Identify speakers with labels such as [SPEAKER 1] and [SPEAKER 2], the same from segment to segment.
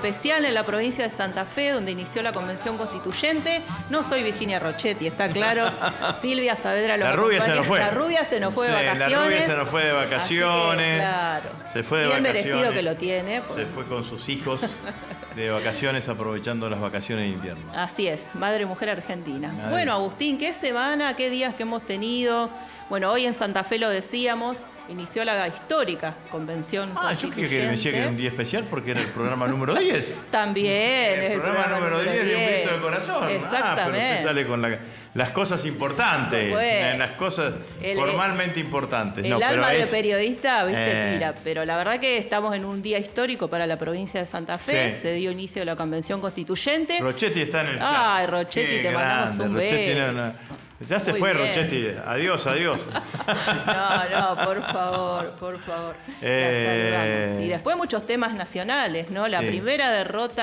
[SPEAKER 1] especial en la provincia de Santa Fe, donde inició la Convención Constituyente. No soy Virginia Rocchetti, está claro. Silvia Saavedra lo
[SPEAKER 2] La rubia se nos fue.
[SPEAKER 1] La rubia se nos fue de vacaciones.
[SPEAKER 2] La rubia se nos fue de vacaciones.
[SPEAKER 1] Que, claro.
[SPEAKER 2] Se fue de
[SPEAKER 1] bien
[SPEAKER 2] vacaciones.
[SPEAKER 1] Merecido que lo tiene.
[SPEAKER 2] Se fue con sus hijos de vacaciones, aprovechando las vacaciones de invierno.
[SPEAKER 1] Así es, madre y mujer argentina. Bueno, Agustín, ¿qué semana, qué días que hemos tenido? Bueno, hoy en Santa Fe lo decíamos, inició la histórica convención constituyente.
[SPEAKER 2] Yo creía que me decía que era un día especial porque era el programa número 10.
[SPEAKER 1] También.
[SPEAKER 2] El programa número 10 de Un Grito de Corazón.
[SPEAKER 1] Exactamente.
[SPEAKER 2] Pero usted sale con las cosas importantes, las cosas formalmente importantes.
[SPEAKER 1] El alma de periodista, viste, tira. Pero la verdad que estamos en un día histórico para la provincia de Santa Fe. Sí. Se dio inicio a la convención constituyente.
[SPEAKER 2] Rocchetti está en el chat.
[SPEAKER 1] Ay, Rocchetti, te mandamos un beso.
[SPEAKER 2] Ya se fue, Rocchetti. Adiós, adiós.
[SPEAKER 1] No, por favor. La saludamos. Y después muchos temas nacionales, ¿no? La primera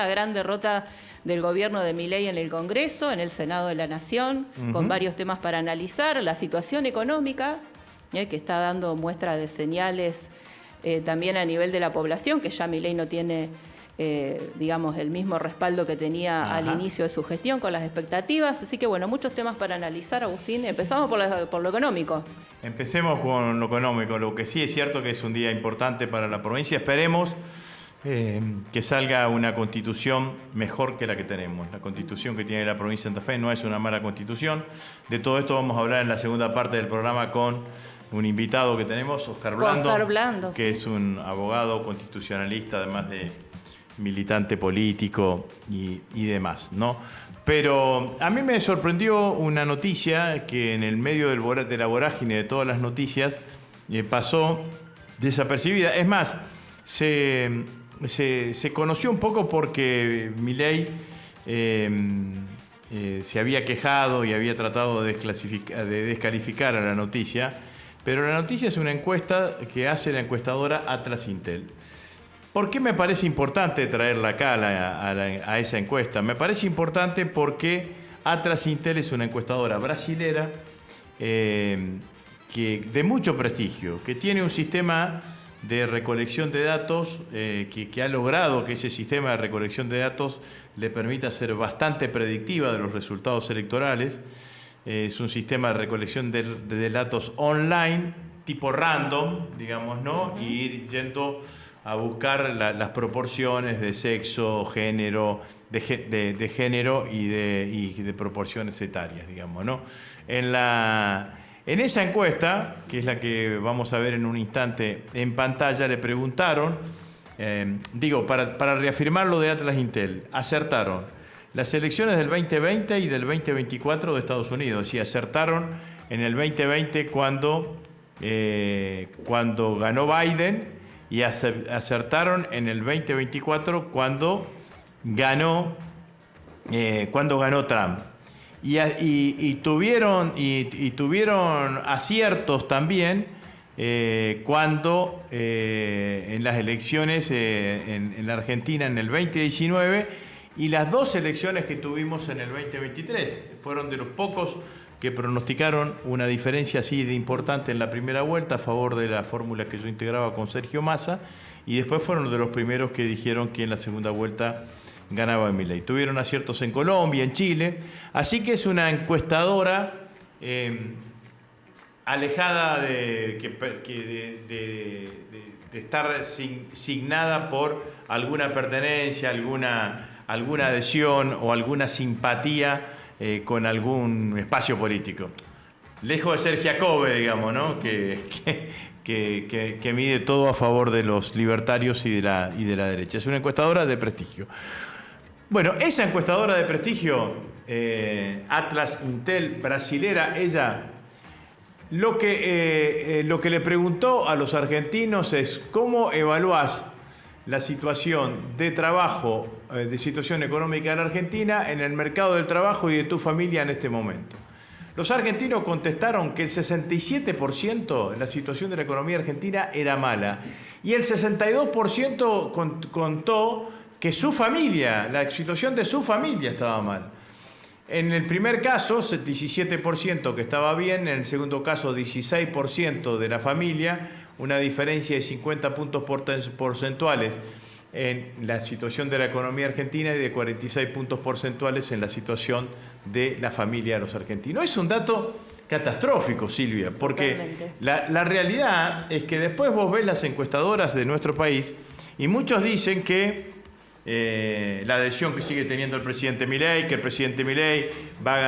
[SPEAKER 1] gran derrota del gobierno de Milei en el Congreso, en el Senado de la Nación, con varios temas para analizar. La situación económica, que está dando muestra de señales también a nivel de la población, que ya Milei no tiene digamos, el mismo respaldo que tenía al inicio de su gestión con las expectativas. Así que, bueno, muchos temas para analizar, Agustín. Empezamos por lo económico.
[SPEAKER 2] Empecemos con lo económico. Lo que sí es cierto que es un día importante para la provincia. Esperemos que salga una constitución mejor que la que tenemos. La constitución que tiene la provincia de Santa Fe no es una mala constitución. De todo esto vamos a hablar en la segunda parte del programa con un invitado que tenemos, Oscar Blando, que es un abogado constitucionalista, además de militante político y demás, ¿no? Pero a mí me sorprendió una noticia que en el medio de la vorágine de todas las noticias pasó desapercibida. Es más, se conoció un poco porque Milei se había quejado y había tratado de descalificar a la noticia, pero la noticia es una encuesta que hace la encuestadora Atlas Intel. ¿Por qué me parece importante traerla acá a esa encuesta? Me parece importante porque Atlas Intel es una encuestadora brasilera de mucho prestigio, que tiene un sistema de recolección de datos que ha logrado que ese sistema de recolección de datos le permita ser bastante predictiva de los resultados electorales. Es un sistema de recolección de datos online, tipo random, digamos, ¿no? Y ir yendo a buscar las proporciones de sexo, género, de género y de proporciones etarias, digamos, ¿no? En esa encuesta, que es la que vamos a ver en un instante en pantalla, le preguntaron, para reafirmar lo de Atlas Intel, acertaron las elecciones del 2020 y del 2024 de Estados Unidos, y acertaron en el 2020 cuando ganó Biden, y acertaron en el 2024 cuando ganó Trump. Y tuvieron aciertos también cuando en las elecciones en la Argentina en el 2019 y las dos elecciones que tuvimos en el 2023. Fueron de los pocos que pronosticaron una diferencia así de importante en la primera vuelta a favor de la fórmula que yo integraba con Sergio Massa, y después fueron de los primeros que dijeron que en la segunda vuelta ganaba Milei. Tuvieron aciertos en Colombia, en Chile, así que es una encuestadora alejada de estar signada por alguna pertenencia, alguna adhesión o alguna simpatía con algún espacio político. Lejos de ser Giacobbe, digamos, ¿no? Que mide todo a favor de los libertarios y de la derecha. Es una encuestadora de prestigio. Bueno, esa encuestadora de prestigio, Atlas Intel, brasilera, ella lo que le preguntó a los argentinos es: ¿cómo evaluás la situación de trabajo, de situación económica en la Argentina, en el mercado del trabajo y de tu familia en este momento? Los argentinos contestaron que el 67% en la situación de la economía argentina era mala, y el 62% contó que su familia, la situación de su familia estaba mal. En el primer caso, 17% que estaba bien, en el segundo caso 16% de la familia, una diferencia de 50 puntos porcentuales en la situación de la economía argentina y de 46 puntos porcentuales en la situación de la familia de los argentinos. Es un dato catastrófico, Silvia, porque la realidad es que después vos ves las encuestadoras de nuestro país y muchos dicen que la adhesión que sigue teniendo el presidente Milei, que el presidente Milei va a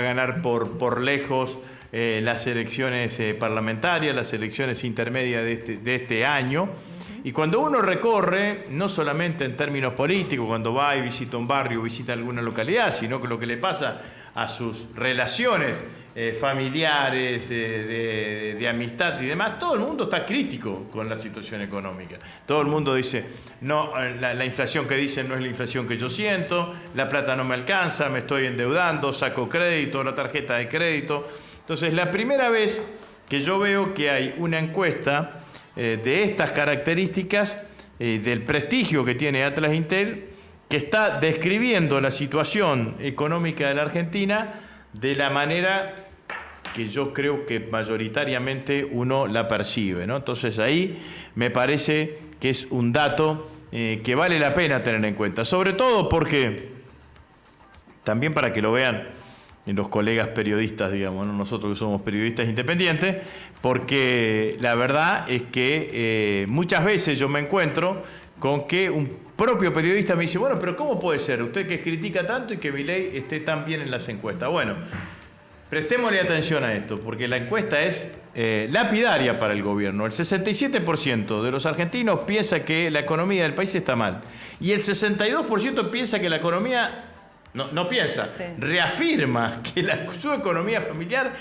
[SPEAKER 2] ganar por lejos las elecciones parlamentarias, las elecciones intermedias de este año. Y cuando uno recorre, no solamente en términos políticos, cuando va y visita un barrio, visita alguna localidad, sino que lo que le pasa a sus relaciones familiares, de amistad y demás, todo el mundo está crítico con la situación económica. Todo el mundo dice, no, la inflación que dicen no es la inflación que yo siento, la plata no me alcanza, me estoy endeudando, saco crédito, la tarjeta de crédito. Entonces, la primera vez que yo veo que hay una encuesta de estas características, del prestigio que tiene Atlas Intel, que está describiendo la situación económica de la Argentina de la manera que yo creo que mayoritariamente uno la percibe, ¿no? Entonces ahí me parece que es un dato que vale la pena tener en cuenta, sobre todo porque, también para que lo vean los colegas periodistas, digamos, ¿no? Nosotros que somos periodistas independientes, porque la verdad es que muchas veces yo me encuentro con que un propio periodista me dice, bueno, pero ¿cómo puede ser usted que critica tanto y que Milei esté tan bien en las encuestas? Bueno, prestémosle atención a esto, porque la encuesta es lapidaria para el gobierno. El 67% de los argentinos piensa que la economía del país está mal, y el 62% piensa que la economía... No piensa, sí, reafirma que su economía familiar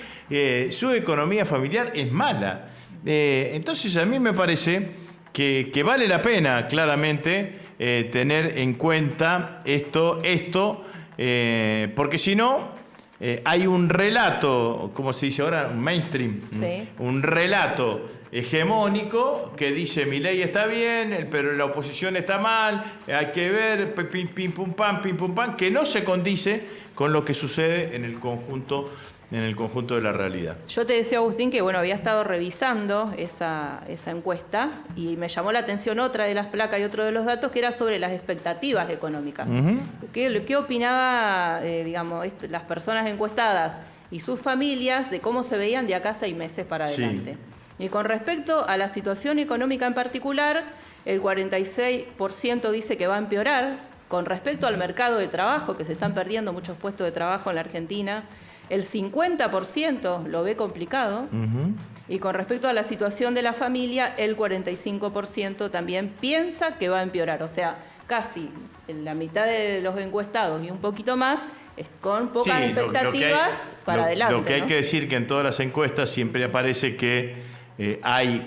[SPEAKER 2] es mala. Entonces a mí me parece que vale la pena claramente tener en cuenta esto porque si no hay un relato, como se dice ahora, un mainstream, sí, un relato hegemónico que dice Milei está bien, pero la oposición está mal, hay que ver, pim pum pam, que no se condice con lo que sucede en el conjunto de la realidad.
[SPEAKER 1] Yo te decía, Agustín, que bueno, había estado revisando esa encuesta y me llamó la atención otra de las placas y otro de los datos, que era sobre las expectativas económicas. ¿Qué opinaba, las personas encuestadas y sus familias de cómo se veían de acá 6 meses para adelante? Sí. Y con respecto a la situación económica en particular, el 46% dice que va a empeorar. Con respecto al mercado de trabajo, que se están perdiendo muchos puestos de trabajo en la Argentina, el 50% lo ve complicado. Y con respecto a la situación de la familia, el 45% también piensa que va a empeorar. O sea, casi la mitad de los encuestados y un poquito más, con pocas expectativas para adelante.
[SPEAKER 2] Lo que hay que decir que en todas las encuestas siempre aparece que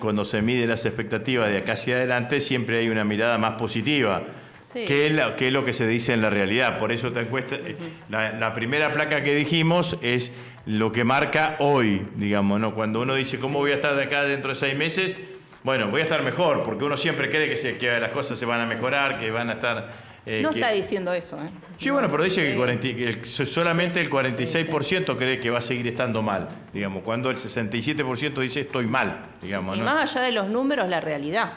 [SPEAKER 2] cuando se miden las expectativas de acá hacia adelante, siempre hay una mirada más positiva, sí, que es lo que se dice en la realidad. Por eso esta encuesta, la primera placa que dijimos es lo que marca hoy, digamos, ¿no? Cuando uno dice, ¿cómo voy a estar de acá dentro de 6 meses? Bueno, voy a estar mejor, porque uno siempre cree que las cosas se van a mejorar, que van a estar...
[SPEAKER 1] no está diciendo eso, ¿eh?
[SPEAKER 2] Sí, bueno, pero dice que solamente el 46% cree que va a seguir estando mal, digamos, cuando el 67% dice estoy mal, digamos.
[SPEAKER 1] Sí, y ¿no? Más allá de los números, la realidad,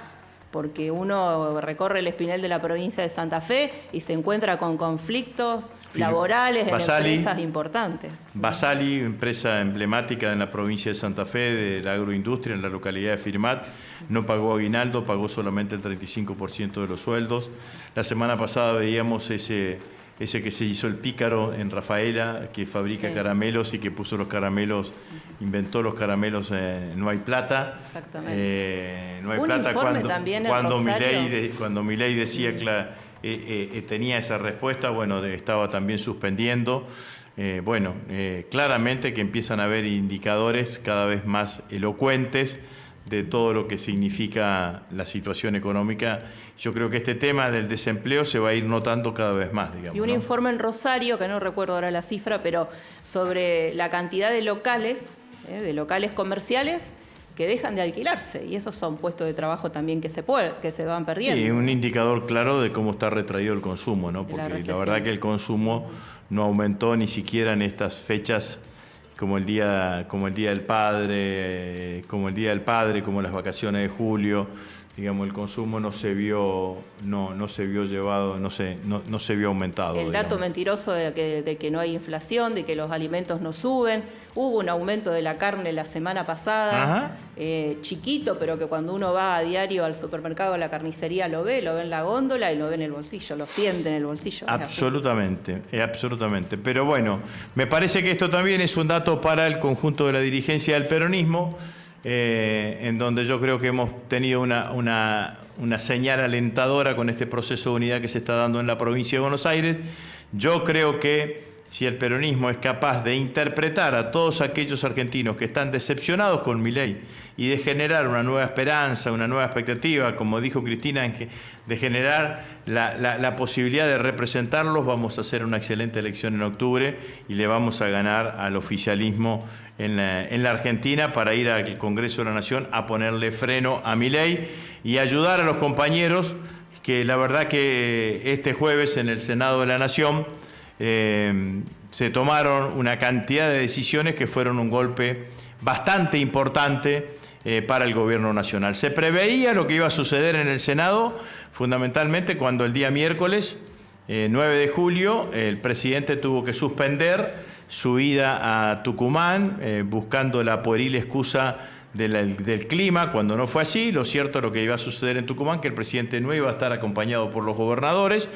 [SPEAKER 1] porque uno recorre el espinel de la provincia de Santa Fe y se encuentra con conflictos laborales en empresas importantes.
[SPEAKER 2] Basali, empresa emblemática en la provincia de Santa Fe de la agroindustria en la localidad de Firmat, no pagó aguinaldo, pagó solamente el 35% de los sueldos. La semana pasada veíamos ese que se hizo el pícaro en Rafaela, que fabrica caramelos y que puso los caramelos, inventó los caramelos No hay plata.
[SPEAKER 1] Exactamente.
[SPEAKER 2] No hay
[SPEAKER 1] un
[SPEAKER 2] plata
[SPEAKER 1] cuando
[SPEAKER 2] Milei decía tenía esa respuesta, bueno, estaba también suspendiendo. Claramente que empiezan a haber indicadores cada vez más elocuentes de todo lo que significa la situación económica. Yo creo que este tema del desempleo se va a ir notando cada vez más, digamos.
[SPEAKER 1] Y un informe en Rosario, que no recuerdo ahora la cifra, pero sobre la cantidad de locales comerciales que dejan de alquilarse, y esos son puestos de trabajo también que se van perdiendo.
[SPEAKER 2] Sí, un indicador claro de cómo está retraído el consumo, ¿no? Porque la verdad que el consumo no aumentó ni siquiera en estas fechas como el día del padre, como las vacaciones de julio. Digamos, el consumo no se vio llevado, no se vio aumentado.
[SPEAKER 1] El dato mentiroso de que no hay inflación, de que los alimentos no suben. Hubo un aumento de la carne la semana pasada, chiquito, pero que cuando uno va a diario al supermercado, a la carnicería, lo ve en la góndola y lo ve en el bolsillo, lo siente en el bolsillo.
[SPEAKER 2] Absolutamente, absolutamente. Pero bueno, me parece que esto también es un dato para el conjunto de la dirigencia del peronismo, en donde yo creo que hemos tenido una señal alentadora con este proceso de unidad que se está dando en la provincia de Buenos Aires. Yo creo que si el peronismo es capaz de interpretar a todos aquellos argentinos que están decepcionados con Milei y de generar una nueva esperanza, una nueva expectativa, como dijo Cristina, de generar la posibilidad de representarlos, vamos a hacer una excelente elección en octubre y le vamos a ganar al oficialismo en la Argentina para ir al Congreso de la Nación a ponerle freno a Milei y ayudar a los compañeros que la verdad que este jueves en el Senado de la Nación se tomaron una cantidad de decisiones que fueron un golpe bastante importante para el gobierno nacional. Se preveía lo que iba a suceder en el Senado, fundamentalmente cuando el día miércoles 9 de julio el presidente tuvo que suspender su ida a Tucumán buscando la pueril excusa del clima, cuando no fue así. Lo cierto es lo que iba a suceder en Tucumán, que el presidente no iba a estar acompañado por los gobernadores.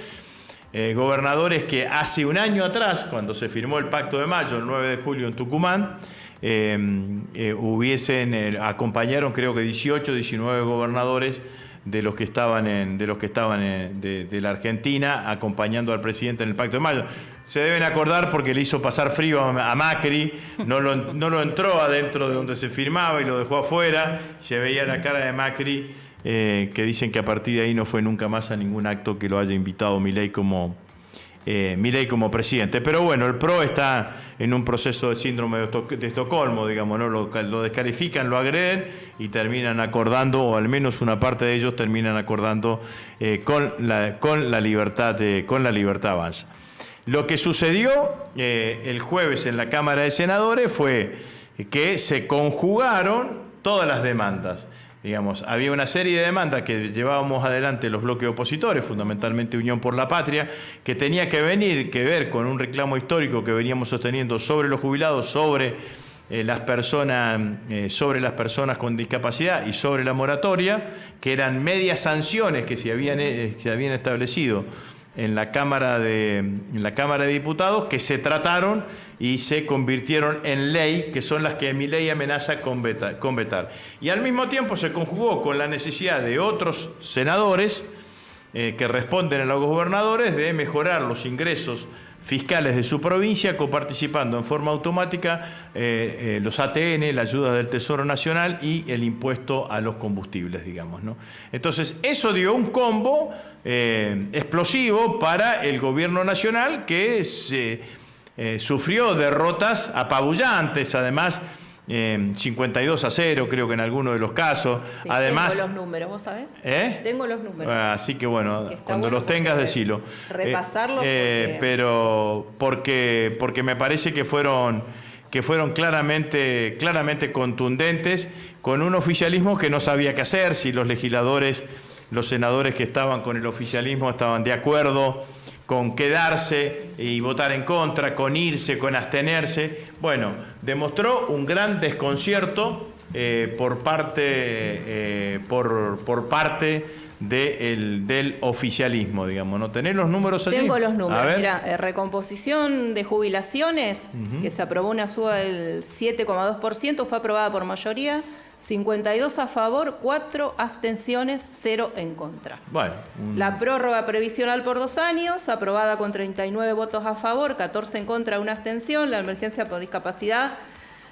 [SPEAKER 2] Gobernadores que hace un año atrás, cuando se firmó el Pacto de Mayo, el 9 de julio en Tucumán, acompañaron creo que 18, 19 gobernadores de los que estaban de la Argentina acompañando al presidente en el Pacto de Mayo. Se deben acordar porque le hizo pasar frío a Macri, no lo entró adentro de donde se firmaba y lo dejó afuera. Se veía la cara de Macri, que dicen que a partir de ahí no fue nunca más a ningún acto que lo haya invitado Milei como presidente. Pero bueno, el PRO está en un proceso de síndrome de Estocolmo, digamos, ¿no? Lo descalifican, lo agreden y terminan acordando, o al menos una parte de ellos terminan acordando con la libertad Avanza. Lo que sucedió el jueves en la Cámara de Senadores fue que se conjugaron todas las demandas. Digamos, había una serie de demandas que llevábamos adelante los bloques opositores, fundamentalmente Unión por la Patria, que tenía que ver con un reclamo histórico que veníamos sosteniendo sobre los jubilados, sobre las personas con discapacidad y sobre la moratoria, que eran medias sanciones que se habían establecido en la Cámara de Diputados, que se trataron y se convirtieron en ley, que son las que Milei amenaza con vetar. Y al mismo tiempo se conjugó con la necesidad de otros senadores que responden a los gobernadores de mejorar los ingresos fiscales de su provincia, coparticipando en forma automática los ATN, la ayuda del Tesoro Nacional y el impuesto a los combustibles, digamos, ¿no? Entonces, eso dio un combo explosivo para el gobierno nacional que sufrió derrotas apabullantes, además 52-0 creo que en algunos de los casos. Sí, además,
[SPEAKER 1] tengo los números, ¿vos sabés? Tengo los números.
[SPEAKER 2] Así que bueno, cuando los tengas decilo.
[SPEAKER 1] Repasarlos.
[SPEAKER 2] Pero porque me parece que fueron claramente contundentes, con un oficialismo que no sabía qué hacer, si los senadores que estaban con el oficialismo estaban de acuerdo con quedarse y votar en contra, con irse, con abstenerse. Bueno, demostró un gran desconcierto por parte del oficialismo, digamos. ¿No tenés los números allí?
[SPEAKER 1] Tengo los números. Mira, recomposición de jubilaciones, que se aprobó una suba del 7,2%, fue aprobada por mayoría. 52 a favor, 4 abstenciones, 0 en contra.
[SPEAKER 2] Bueno,
[SPEAKER 1] La prórroga previsional por 2 años, aprobada con 39 votos a favor, 14 en contra, 1 abstención. La emergencia por discapacidad,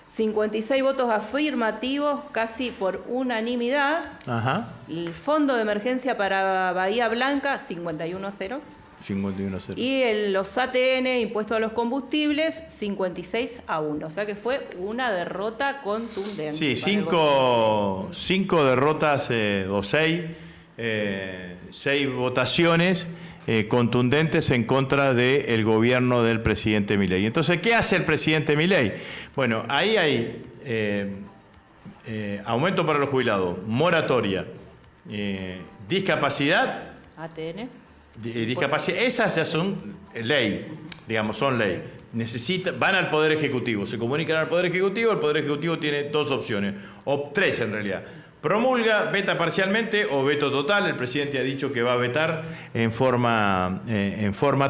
[SPEAKER 1] 56 votos afirmativos, casi por unanimidad.
[SPEAKER 2] Ajá.
[SPEAKER 1] El fondo de emergencia para Bahía Blanca, 51-0.
[SPEAKER 2] 51-0.
[SPEAKER 1] Y los ATN, impuesto a los combustibles, 56-1. O sea que fue una derrota contundente.
[SPEAKER 2] Sí, 5 derrotas o 6 votaciones contundentes en contra del gobierno del presidente Milei. Entonces, ¿qué hace el presidente Milei? Bueno, ahí hay aumento para los jubilados, moratoria, discapacidad,
[SPEAKER 1] ATN.
[SPEAKER 2] Discapacidad, esas ya son ley, digamos, son ley. Van al Poder Ejecutivo, se comunican al Poder Ejecutivo, el Poder Ejecutivo tiene dos opciones, o tres en realidad. Promulga, veta parcialmente o veto total. El presidente ha dicho que va a vetar en forma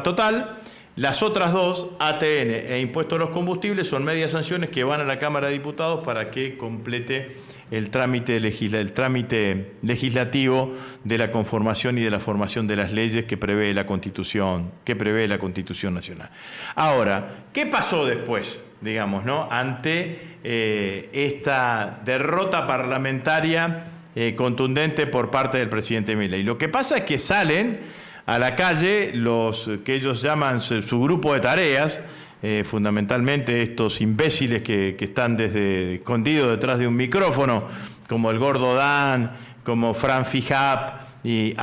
[SPEAKER 2] total. Las otras dos, ATN e impuesto a los combustibles, son medias sanciones que van a la Cámara de Diputados para que complete el trámite legislativo de la conformación y de la formación de las leyes que prevé la Constitución Nacional. Ahora, ¿qué pasó después, digamos, ¿no? Ante esta derrota parlamentaria contundente por parte del presidente Milei? Lo que pasa es que salen a la calle los que ellos llaman su grupo de tareas, fundamentalmente estos imbéciles que están escondidos detrás de un micrófono, como el Gordo Dan, como Fran Fijap, y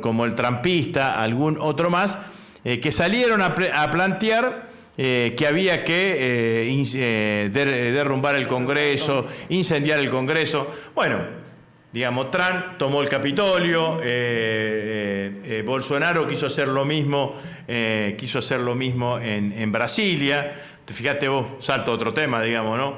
[SPEAKER 2] como el trampista, algún otro más, que salieron a plantear que había que derrumbar el Congreso, incendiar el Congreso. Bueno, digamos, Trump tomó el Capitolio, Bolsonaro quiso hacer lo mismo en Brasilia. Fíjate vos, salto a otro tema, digamos, ¿no?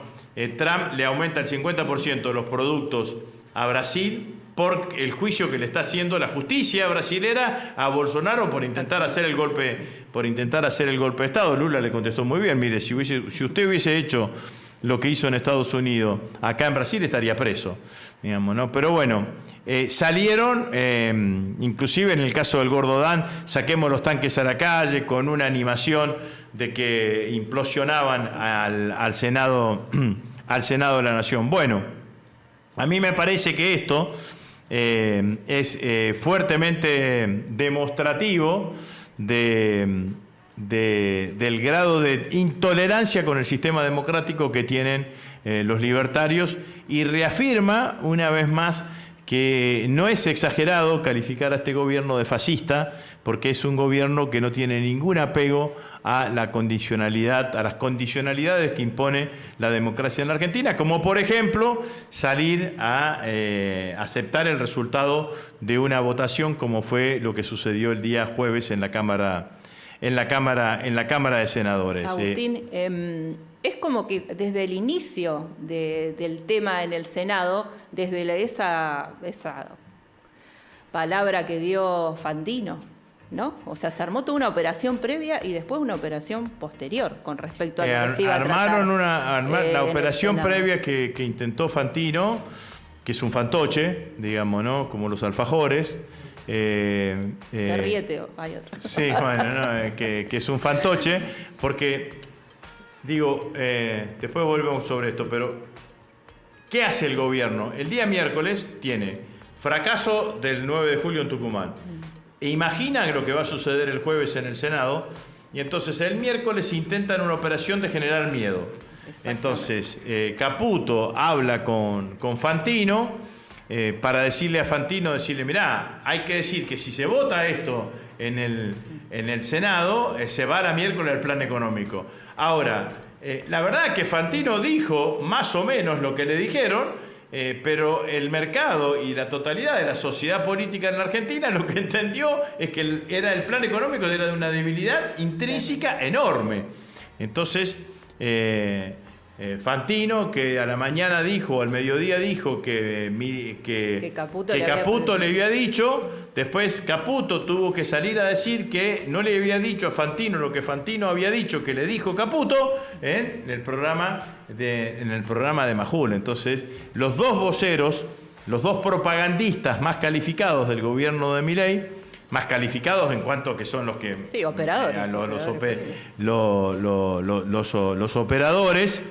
[SPEAKER 2] Trump le aumenta el 50% de los productos a Brasil por el juicio que le está haciendo la justicia brasilera a Bolsonaro por intentar hacer el golpe de Estado. Lula le contestó muy bien: mire, si usted hubiese hecho lo que hizo en Estados Unidos, acá en Brasil estaría preso, digamos, ¿no? Pero bueno, salieron, inclusive en el caso del Gordo Dan, saquemos los tanques a la calle, con una animación de que implosionaban al Senado de la Nación. Bueno, a mí me parece que esto es fuertemente demostrativo del grado de intolerancia con el sistema democrático que tienen los libertarios, y reafirma una vez más que no es exagerado calificar a este gobierno de fascista, porque es un gobierno que no tiene ningún apego a la condicionalidad, a las condicionalidades que impone la democracia en la Argentina, como por ejemplo salir a aceptar el resultado de una votación, como fue lo que sucedió el día jueves en la Cámara de Senadores.
[SPEAKER 1] Agustín, es como que desde el inicio del tema en el Senado, desde esa palabra que dio Fantino, ¿no? O sea, se armó toda una operación previa y después una operación posterior con respecto a lo que se iba a tratar.
[SPEAKER 2] La operación previa que intentó Fantino, que es un fantoche, digamos, ¿no? Como los alfajores.
[SPEAKER 1] Se ríete, hay otro.
[SPEAKER 2] Sí, bueno, no, que es un fantoche, porque, digo, después volvemos sobre esto, pero ¿qué hace el gobierno? El día miércoles tiene fracaso del 9 de julio en Tucumán. E imaginan lo que va a suceder el jueves en el Senado, y entonces el miércoles intentan una operación de generar miedo. Entonces, Caputo habla con Fantino para decirle a Fantino, mirá, hay que decir que si se vota esto en el Senado, se va a miércoles el plan económico. Ahora, la verdad es que Fantino dijo más o menos lo que le dijeron, pero el mercado y la totalidad de la sociedad política en la Argentina lo que entendió es que el plan económico era de una debilidad intrínseca enorme. Entonces, Fantino, que a la mañana dijo, al mediodía dijo que Caputo le había dicho, después Caputo tuvo que salir a decir que no le había dicho a Fantino lo que Fantino había dicho que le dijo Caputo en el programa de Majul. Entonces, los dos voceros, los dos propagandistas más calificados del gobierno de Milei, más calificados en cuanto a que son los que...
[SPEAKER 1] Sí, operadores.
[SPEAKER 2] Los operadores...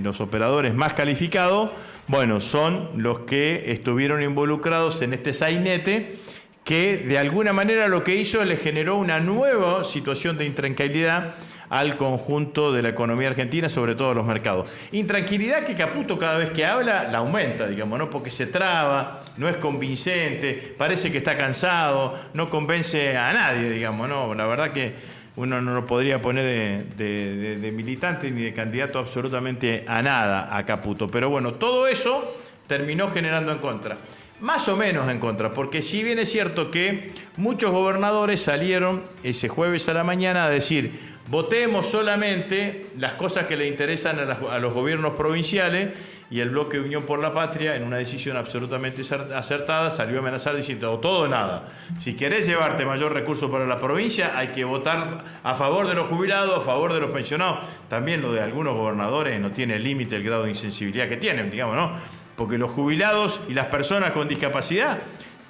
[SPEAKER 2] los operadores más calificados, bueno, son los que estuvieron involucrados en este sainete, que de alguna manera lo que hizo le generó una nueva situación de intranquilidad al conjunto de la economía argentina, sobre todo los mercados. Intranquilidad que Caputo cada vez que habla la aumenta, digamos, ¿no? Porque se traba, no es convincente, parece que está cansado, no convence a nadie, digamos, ¿no? La verdad que uno no lo podría poner de militante ni de candidato absolutamente a nada a Caputo. Pero bueno, todo eso terminó generando en contra. Más o menos en contra, porque si bien es cierto que muchos gobernadores salieron ese jueves a la mañana a decir: votemos solamente las cosas que le interesan a los gobiernos provinciales, y el bloque de Unión por la Patria, en una decisión absolutamente acertada, salió a amenazar diciendo: o todo o nada. Si querés llevarte mayor recurso para la provincia, hay que votar a favor de los jubilados, a favor de los pensionados. También lo de algunos gobernadores no tiene límite el grado de insensibilidad que tienen, digamos, ¿no? Porque los jubilados y las personas con discapacidad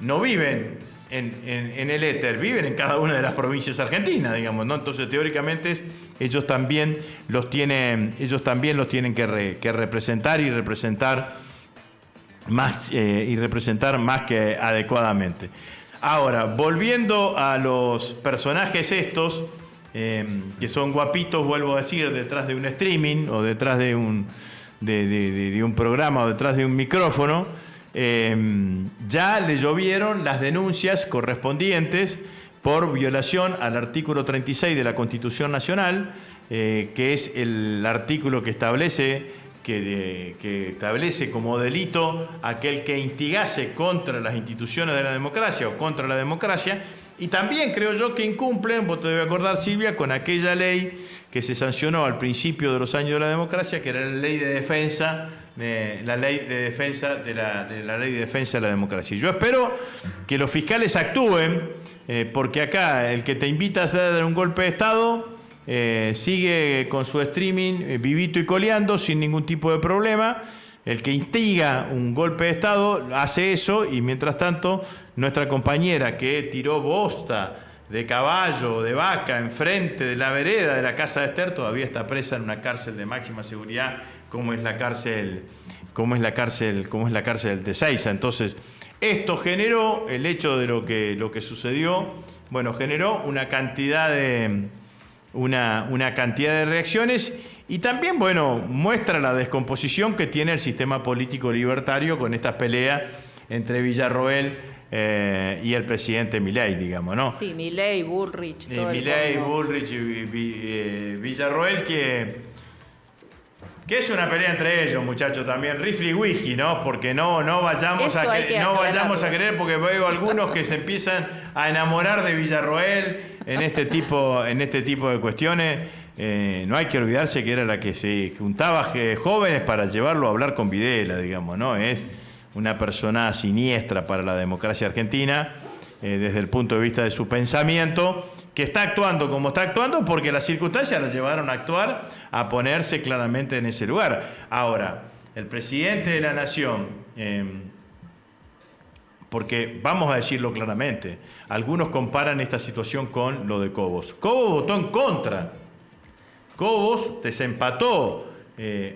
[SPEAKER 2] no viven en el éter, viven en cada una de las provincias argentinas, digamos, ¿no? Entonces, teóricamente, ellos también los tienen que representar y representar más que adecuadamente. Ahora, volviendo a los personajes estos, que son guapitos, vuelvo a decir, detrás de un streaming o detrás de un programa o detrás de un micrófono, ya le llovieron las denuncias correspondientes por violación al artículo 36 de la Constitución Nacional, que es el artículo que establece como delito aquel que instigase contra las instituciones de la democracia o contra la democracia. Y también creo yo que incumplen, vos te debes acordar, Silvia, con aquella ley que se sancionó al principio de los años de la democracia, que era la ley de defensa, de la ley de defensa de la democracia. Y yo espero que los fiscales actúen, porque acá el que te invita a dar un golpe de Estado sigue con su streaming vivito y coleando sin ningún tipo de problema. El que instiga un golpe de Estado hace eso, y mientras tanto nuestra compañera que tiró bosta de caballo o de vaca enfrente de la vereda de la casa de Ester todavía está presa en una cárcel de máxima seguridad como es la cárcel de Ezeiza. Entonces, esto generó, el hecho de lo que sucedió, bueno, generó una cantidad de reacciones. Y también, bueno, muestra la descomposición que tiene el sistema político libertario con estas peleas entre Villarroel y el presidente Milei, digamos, ¿no?
[SPEAKER 1] Sí, Milei, Bullrich.
[SPEAKER 2] Milei, Bullrich y Villarroel, que es una pelea entre ellos, muchachos, también, rifle y whisky, ¿no? Porque no vayamos a creer, porque veo algunos que se empiezan a enamorar de Villarroel en este tipo de cuestiones. No hay que olvidarse que era la que se juntaba jóvenes para llevarlo a hablar con Videla, digamos, ¿no? Es una persona siniestra para la democracia argentina, desde el punto de vista de su pensamiento, que está actuando como está actuando porque las circunstancias la llevaron a actuar, a ponerse claramente en ese lugar. Ahora, el presidente de la Nación, porque vamos a decirlo claramente, algunos comparan esta situación con lo de Cobos. Cobos votó en contra. Cobos desempató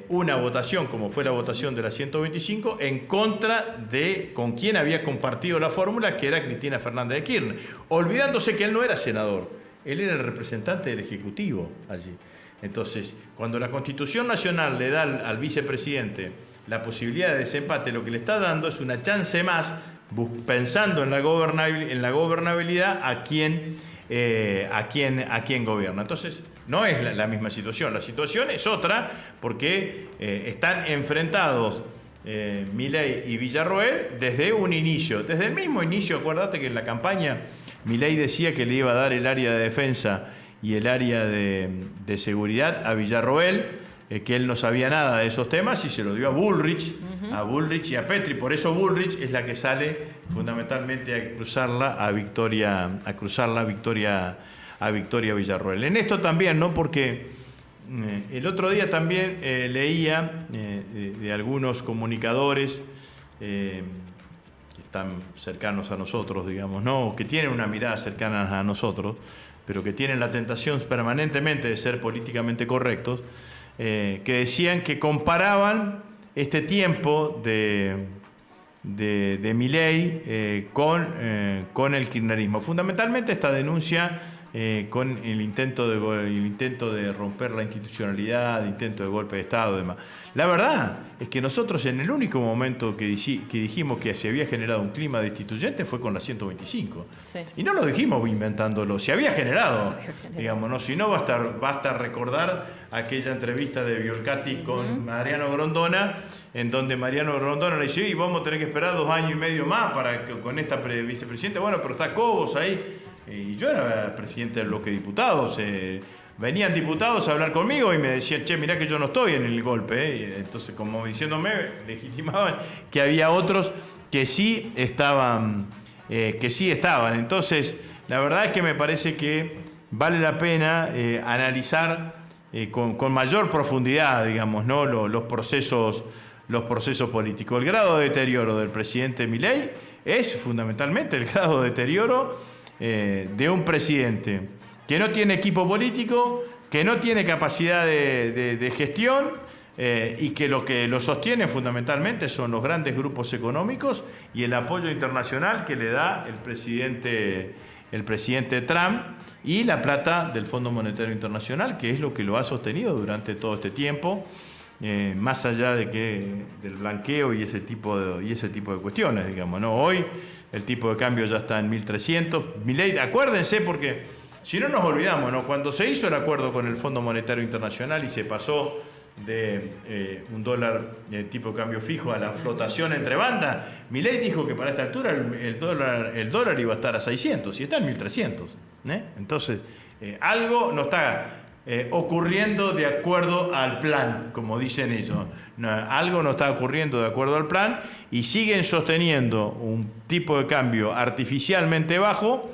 [SPEAKER 2] una votación, como fue la votación de la 125, en contra de con quien había compartido la fórmula, que era Cristina Fernández de Kirchner, olvidándose que él no era senador, él era el representante del Ejecutivo allí. Entonces, cuando la Constitución Nacional le da al vicepresidente la posibilidad de desempate, lo que le está dando es una chance más, pensando en la gobernabilidad, a quien gobierna. Entonces, no es la misma situación. La situación es otra, porque están enfrentados Milei y Villarroel desde un inicio. Desde el mismo inicio, acuérdate que en la campaña Milei decía que le iba a dar el área de defensa y el área de seguridad a Villarroel, que él no sabía nada de esos temas, y se lo dio a Bullrich, y a Petri. Por eso Bullrich es la que sale fundamentalmente a cruzarla a Victoria Villarroel. En esto también, ¿no? Porque el otro día también leía de algunos comunicadores que están cercanos a nosotros, digamos, ¿no? Que tienen una mirada cercana a nosotros, pero que tienen la tentación permanentemente de ser políticamente correctos, que decían que comparaban este tiempo de Milei con el kirchnerismo. Fundamentalmente esta denuncia con el intento de romper la institucionalidad, el intento de golpe de Estado y demás. La verdad es que nosotros en el único momento que dijimos que se había generado un clima destituyente fue con la 125. Sí. Y no lo dijimos inventándolo, se había generado, digamos, ¿no? Si no, basta recordar aquella entrevista de Biolcati con Mariano Grondona, en donde Mariano Grondona le dice, y vamos a tener que esperar 2 años y medio más para que, con esta vicepresidenta. Bueno, pero está Cobos ahí. Y yo era presidente del bloque de diputados. Venían diputados a hablar conmigo y me decían, che, mirá que yo no estoy en el golpe. Entonces, como diciéndome, legitimaban que había otros que sí estaban. Entonces, la verdad es que me parece que vale la pena analizar con mayor profundidad, digamos, ¿no? los procesos políticos. El grado de deterioro del presidente Milei es fundamentalmente el grado de deterioro de un presidente que no tiene equipo político, que no tiene capacidad de gestión y que lo sostiene fundamentalmente son los grandes grupos económicos y el apoyo internacional que le da el presidente Trump y la plata del Fondo Monetario Internacional, que es lo que lo ha sostenido durante todo este tiempo, más allá del blanqueo y ese tipo de cuestiones, digamos, ¿no? Hoy el tipo de cambio ya está en 1.300. Milei, acuérdense, porque si no nos olvidamos, ¿no? Cuando se hizo el acuerdo con el Fondo Monetario Internacional y se pasó de un dólar tipo de cambio fijo a la flotación entre bandas, Milei dijo que para esta altura el dólar iba a estar a 600 y está en 1.300. Entonces, algo no está ocurriendo de acuerdo al plan, como dicen ellos. No, algo no está ocurriendo de acuerdo al plan y siguen sosteniendo un tipo de cambio artificialmente bajo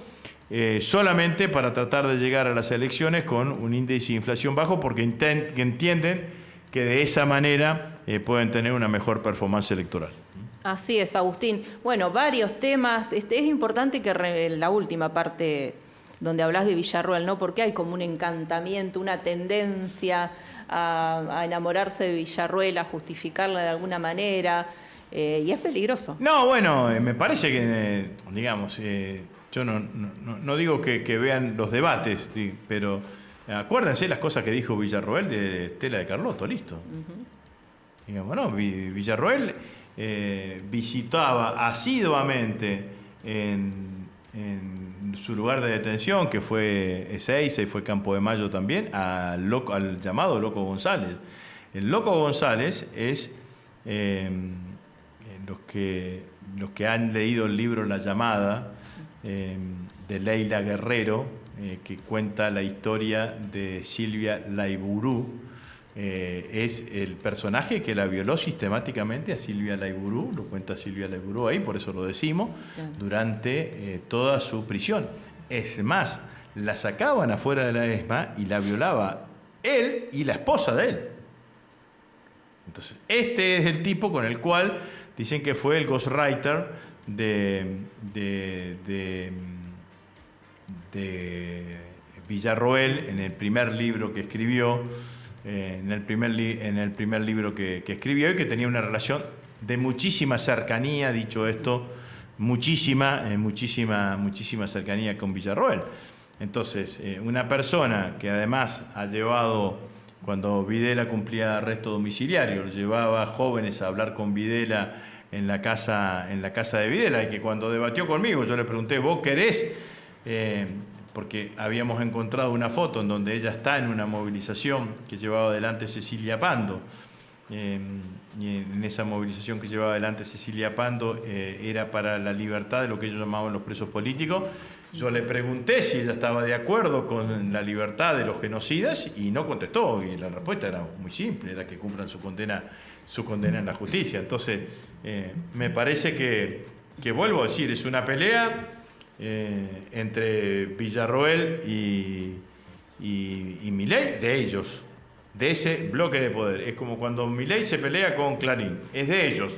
[SPEAKER 2] solamente para tratar de llegar a las elecciones con un índice de inflación bajo porque entienden que de esa manera pueden tener una mejor performance electoral.
[SPEAKER 1] Así es, Agustín. Bueno, varios temas. Es importante que la última parte donde hablas de Villarroel, ¿no? Porque hay como un encantamiento, una tendencia a enamorarse de Villarroel, a justificarla de alguna manera, y es peligroso.
[SPEAKER 2] No, bueno, me parece que, digamos, yo no digo que vean los debates, pero acuérdense las cosas que dijo Villarroel de Estela de Carlotto, listo. Digamos, ¿no? Villarroel visitaba asiduamente en su lugar de detención, que fue Ezeiza y fue Campo de Mayo también, al llamado Loco González. El Loco González es los que han leído el libro La Llamada de Leila Guerrero, que cuenta la historia de Silvia Layburú. Es el personaje que la violó sistemáticamente a Silvia Layburú, lo cuenta Silvia Layburú ahí, por eso lo decimos, durante toda su prisión. Es más, la sacaban afuera de la ESMA y la violaba él y la esposa de él. Entonces, este es el tipo con el cual dicen que fue el ghostwriter de Villarroel en el primer libro que escribió. En el primer libro que escribió y que tenía una relación de muchísima cercanía, dicho esto, muchísima cercanía con Villarroel. Entonces, una persona que además ha llevado, cuando Videla cumplía arresto domiciliario, llevaba jóvenes a hablar con Videla en la casa de Videla, y que cuando debatió conmigo yo le pregunté, ¿vos querés? Porque habíamos encontrado una foto en donde ella está en una movilización que llevaba adelante Cecilia Pando. Y en esa movilización que llevaba adelante Cecilia Pando era para la libertad de lo que ellos llamaban los presos políticos. Yo le pregunté si ella estaba de acuerdo con la libertad de los genocidas y no contestó. Y la respuesta era muy simple, era que cumplan su condena en la justicia. Entonces, me parece que vuelvo a decir, es una pelea entre Villarroel y Milei, de ellos, de ese bloque de poder. Es como cuando Milei se pelea con Clarín, es de ellos.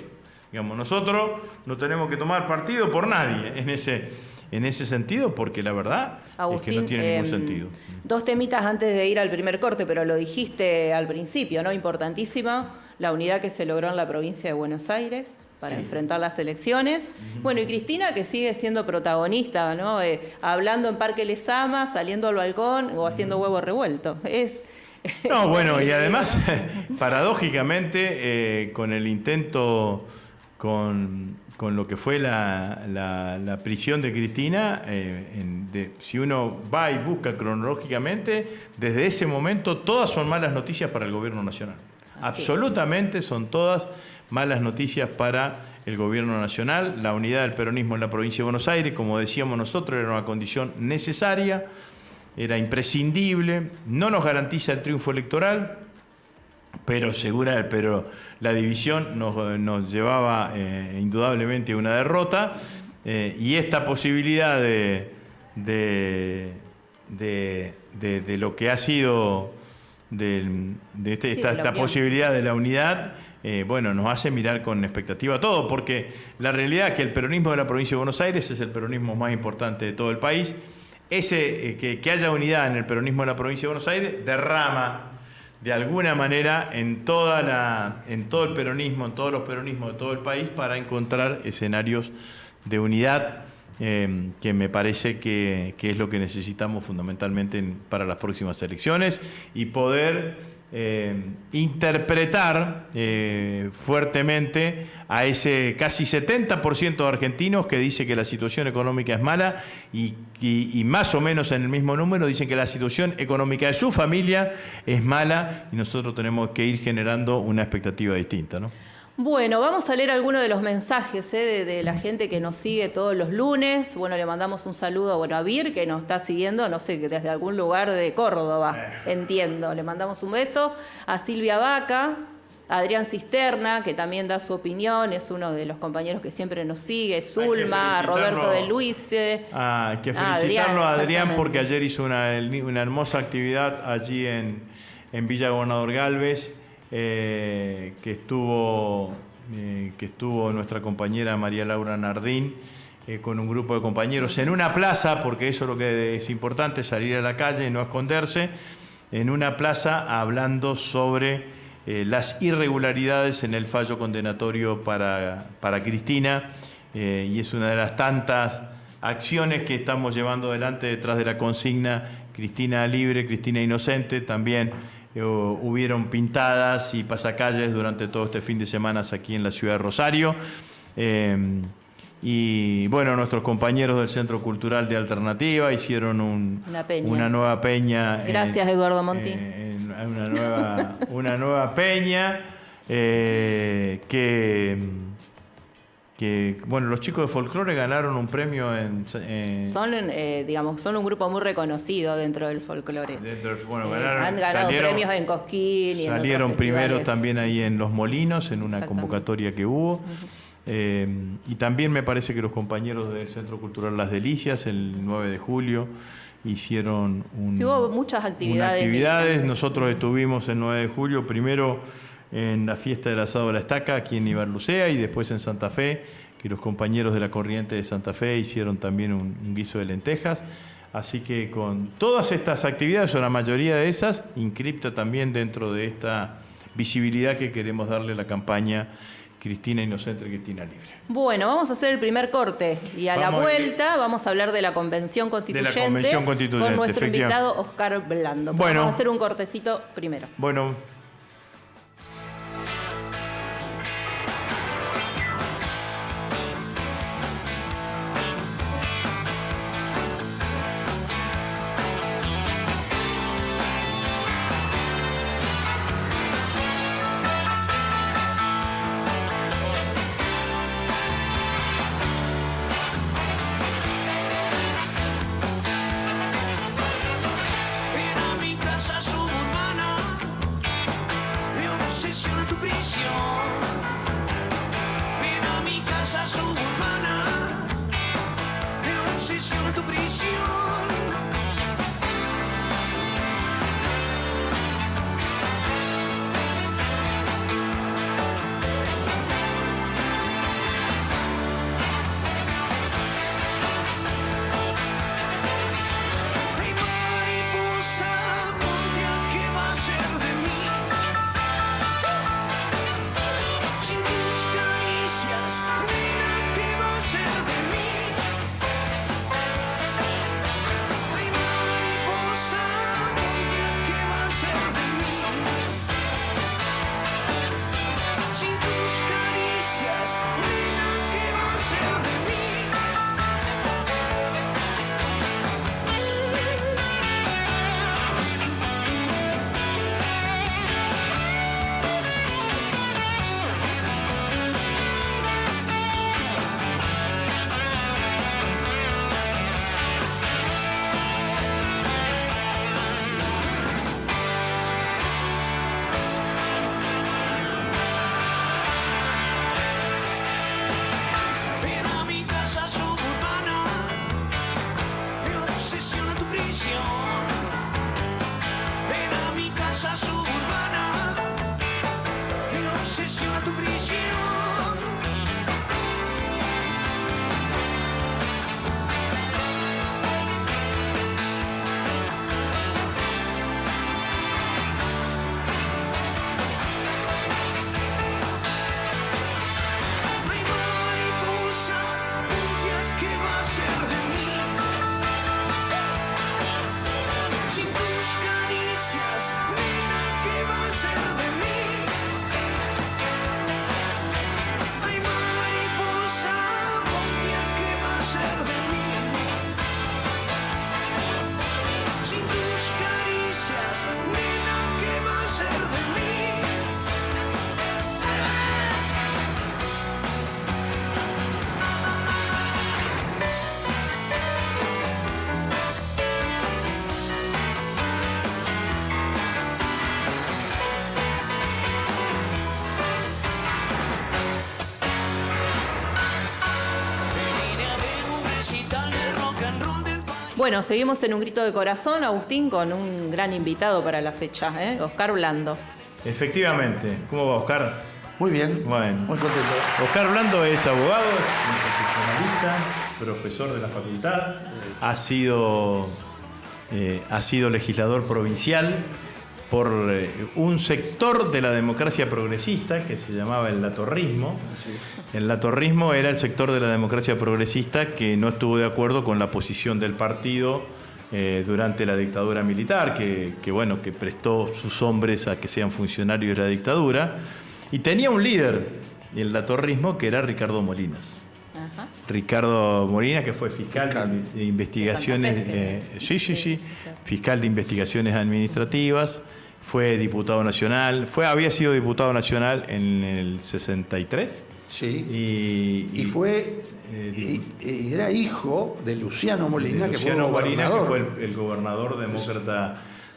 [SPEAKER 2] Digamos, nosotros no tenemos que tomar partido por nadie en ese sentido, porque la verdad, Agustín, es que no tiene ningún sentido.
[SPEAKER 1] Dos temitas antes de ir al primer corte, pero lo dijiste al principio, ¿no? Importantísimo, la unidad que se logró en la provincia de Buenos Aires. para enfrentar las elecciones. Bueno, y Cristina, que sigue siendo protagonista, ¿no? Hablando en Parque Lezama, saliendo al balcón o haciendo huevo revuelto.
[SPEAKER 2] No, bueno, y además, paradójicamente, con el intento, con lo que fue la prisión de Cristina, si uno va y busca cronológicamente, desde ese momento todas son malas noticias para el gobierno nacional. Absolutamente son todas malas noticias para el gobierno nacional. La unidad del peronismo en la provincia de Buenos Aires, como decíamos nosotros, era una condición necesaria, era imprescindible, no nos garantiza el triunfo electoral, pero la división nos llevaba indudablemente a una derrota, y esta posibilidad de lo que ha sido esta posibilidad de la unidad, bueno, nos hace mirar con expectativa todo, porque la realidad es que el peronismo de la provincia de Buenos Aires es el peronismo más importante de todo el país. Que haya unidad en el peronismo de la provincia de Buenos Aires derrama de alguna manera en todo el peronismo, en todos los peronismos de todo el país, para encontrar escenarios de unidad, que me parece que es lo que necesitamos fundamentalmente para las próximas elecciones, y poder interpretar fuertemente a ese casi 70% de argentinos que dice que la situación económica es mala, y más o menos en el mismo número dicen que la situación económica de su familia es mala, y nosotros tenemos que ir generando una expectativa distinta, ¿no?
[SPEAKER 1] Bueno, vamos a leer algunos de los mensajes de la gente que nos sigue todos los lunes. Bueno, le mandamos un saludo a Vir, que nos está siguiendo, no sé, desde algún lugar de Córdoba, entiendo. Le mandamos un beso. A Silvia Vaca, a Adrián Cisterna, que también da su opinión, es uno de los compañeros que siempre nos sigue. Zulma, a Roberto de Luis.
[SPEAKER 2] Hay que felicitarlo a Adrián, porque ayer hizo una hermosa actividad allí en Villa Gobernador Galvez. Que estuvo nuestra compañera María Laura Nardín, con un grupo de compañeros en una plaza, porque eso es lo que es importante, salir a la calle y no esconderse, en una plaza hablando sobre las irregularidades en el fallo condenatorio para Cristina, y es una de las tantas acciones que estamos llevando adelante detrás de la consigna Cristina libre, Cristina inocente. También hubieron pintadas y pasacalles durante todo este fin de semana aquí en la ciudad de Rosario. Y bueno, nuestros compañeros del Centro Cultural de Alternativa hicieron una nueva peña.
[SPEAKER 1] Gracias, Eduardo Monti.
[SPEAKER 2] Una nueva peña que bueno, los chicos de folclore ganaron un premio
[SPEAKER 1] son un grupo muy reconocido dentro del folclore. Han ganado premios en Cosquín y
[SPEAKER 2] salieron primeros también ahí en Los Molinos, en una convocatoria que hubo. Y también me parece que los compañeros del Centro Cultural Las Delicias, el 9 de julio, hicieron
[SPEAKER 1] hubo muchas actividades.
[SPEAKER 2] Nosotros estuvimos el 9 de julio, primero en la fiesta del asado de la estaca aquí en Ibarlucea, y después en Santa Fe, que los compañeros de la Corriente de Santa Fe hicieron también un guiso de lentejas. Así que con todas estas actividades, o la mayoría de esas, inscripta también dentro de esta visibilidad que queremos darle a la campaña Cristina Inocente, Cristina Libre.
[SPEAKER 1] Bueno, vamos a hacer el primer corte, y a la vuelta vamos a hablar de la Convención Constituyente, con nuestro invitado Oscar Blando. Bueno, vamos a hacer un cortecito primero.
[SPEAKER 2] Bueno.
[SPEAKER 3] prisión. Ven a mi casa suburbana, mi obsesión a tu prisión.
[SPEAKER 1] Bueno, seguimos en Un Grito de Corazón, Agustín, con un gran invitado para la fecha, Oscar Blando.
[SPEAKER 2] Efectivamente. ¿Cómo va, Oscar?
[SPEAKER 4] Muy bien,
[SPEAKER 2] bueno,
[SPEAKER 4] muy contento.
[SPEAKER 2] Oscar Blando es abogado, es profesionalista, profesor de la facultad, ha sido legislador provincial por un sector de la democracia progresista que se llamaba el latorrismo. El latorrismo era el sector de la democracia progresista que no estuvo de acuerdo con la posición del partido durante la dictadura militar, que prestó sus hombres a que sean funcionarios de la dictadura. Y tenía un líder en el latorrismo que era Ricardo Molinas. Ajá. Ricardo Molinas, que fue fiscal de investigaciones, fiscal de investigaciones administrativas, fue diputado nacional, había sido diputado nacional en el 63.
[SPEAKER 4] Sí. Y fue era hijo de Luciano Molina, que fue
[SPEAKER 2] el gobernador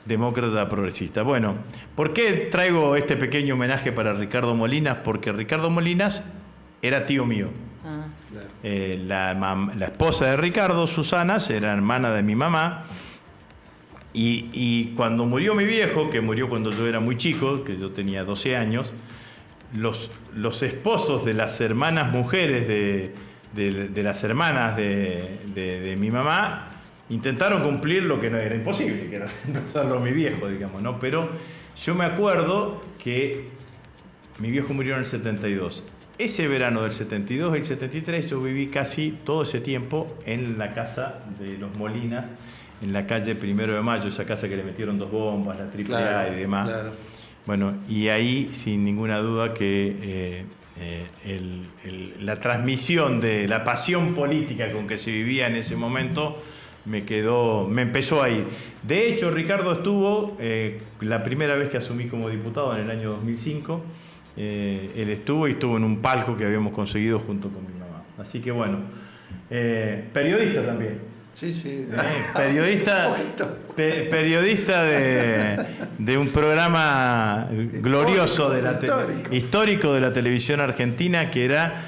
[SPEAKER 2] demócrata progresista. Bueno, ¿por qué traigo este pequeño homenaje para Ricardo Molinas? Porque Ricardo Molinas era tío mío. La esposa de Ricardo, Susana, era hermana de mi mamá. Y cuando murió mi viejo, que murió cuando yo era muy chico, que yo tenía 12 años, los esposos de las hermanas mujeres de las hermanas de mi mamá intentaron cumplir lo que no era imposible, que era reemplazarlo a mi viejo, digamos, ¿no? Pero yo me acuerdo que mi viejo murió en el 72. Ese verano del 72 y el 73 yo viví casi todo ese tiempo en la casa de los Molinas, en la calle 1 de Mayo, esa casa que le metieron 2 bombas, la AAA y demás. Claro. Bueno, y ahí sin ninguna duda que la transmisión de la pasión política con que se vivía en ese momento me empezó a ir. De hecho, Ricardo estuvo, la primera vez que asumí como diputado en el año 2005, él estuvo en un palco que habíamos conseguido junto con mi mamá. Así que bueno, periodista también.
[SPEAKER 4] Sí.
[SPEAKER 2] Periodista de un programa glorioso histórico de la televisión argentina que era,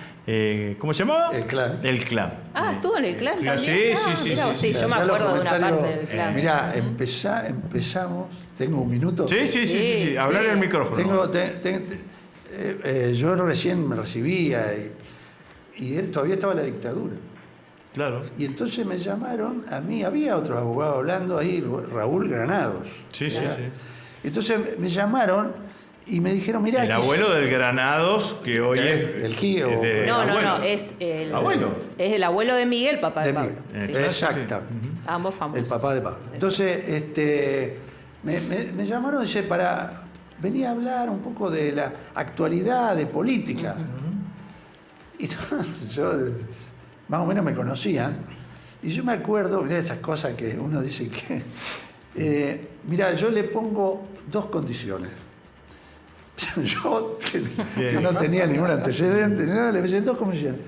[SPEAKER 2] ¿cómo se llamaba?
[SPEAKER 4] El Clan.
[SPEAKER 2] El Clan.
[SPEAKER 1] Ah, estuvo en el Clan también.
[SPEAKER 2] Sí.
[SPEAKER 1] Yo me acuerdo de una parte del Clan.
[SPEAKER 4] Mirá, empezamos. ¿Tengo un minuto?
[SPEAKER 2] Sí. Hablar en el micrófono.
[SPEAKER 4] Yo recién me recibía y él todavía estaba la dictadura.
[SPEAKER 2] Claro.
[SPEAKER 4] Y entonces me llamaron a mí, había otro abogado hablando ahí, Raúl Granados.
[SPEAKER 2] Sí.
[SPEAKER 4] Entonces me llamaron y me dijeron, mirá...
[SPEAKER 2] El abuelo del Granados, que hoy es...
[SPEAKER 4] El Gio.
[SPEAKER 1] No, es el
[SPEAKER 2] abuelo.
[SPEAKER 1] Es el abuelo de Miguel, papá de Pablo.
[SPEAKER 4] Sí. Exacto.
[SPEAKER 1] Ambos famosos.
[SPEAKER 4] El papá de Pablo. Entonces, me llamaron, dice, para venir a hablar un poco de la actualidad, de política. Y yo... más o menos me conocían, y yo me acuerdo, mirá esas cosas que uno dice que... mirá, yo le pongo 2 condiciones. Yo, que no tenía ningún antecedente, le puse 2 condiciones.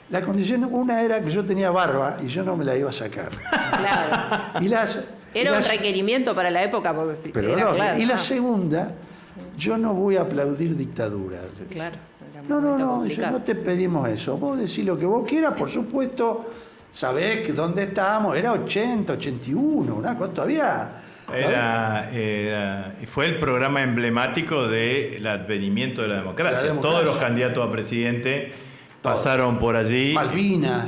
[SPEAKER 4] La condición una era que yo tenía barba y yo no me la iba a sacar.
[SPEAKER 1] Claro. Era un requerimiento para la época, porque sí.
[SPEAKER 4] Pero
[SPEAKER 1] era
[SPEAKER 4] no,
[SPEAKER 1] claro.
[SPEAKER 4] Y la segunda, yo no voy a aplaudir dictaduras.
[SPEAKER 1] Claro.
[SPEAKER 4] No, no te pedimos eso. Vos decís lo que vos quieras, por supuesto, ¿sabés que dónde estábamos? Era 80, 81, una cosa todavía.
[SPEAKER 2] Fue el programa emblemático del advenimiento de la democracia. Todos los candidatos a presidente pasaron por allí.
[SPEAKER 4] Malvinas.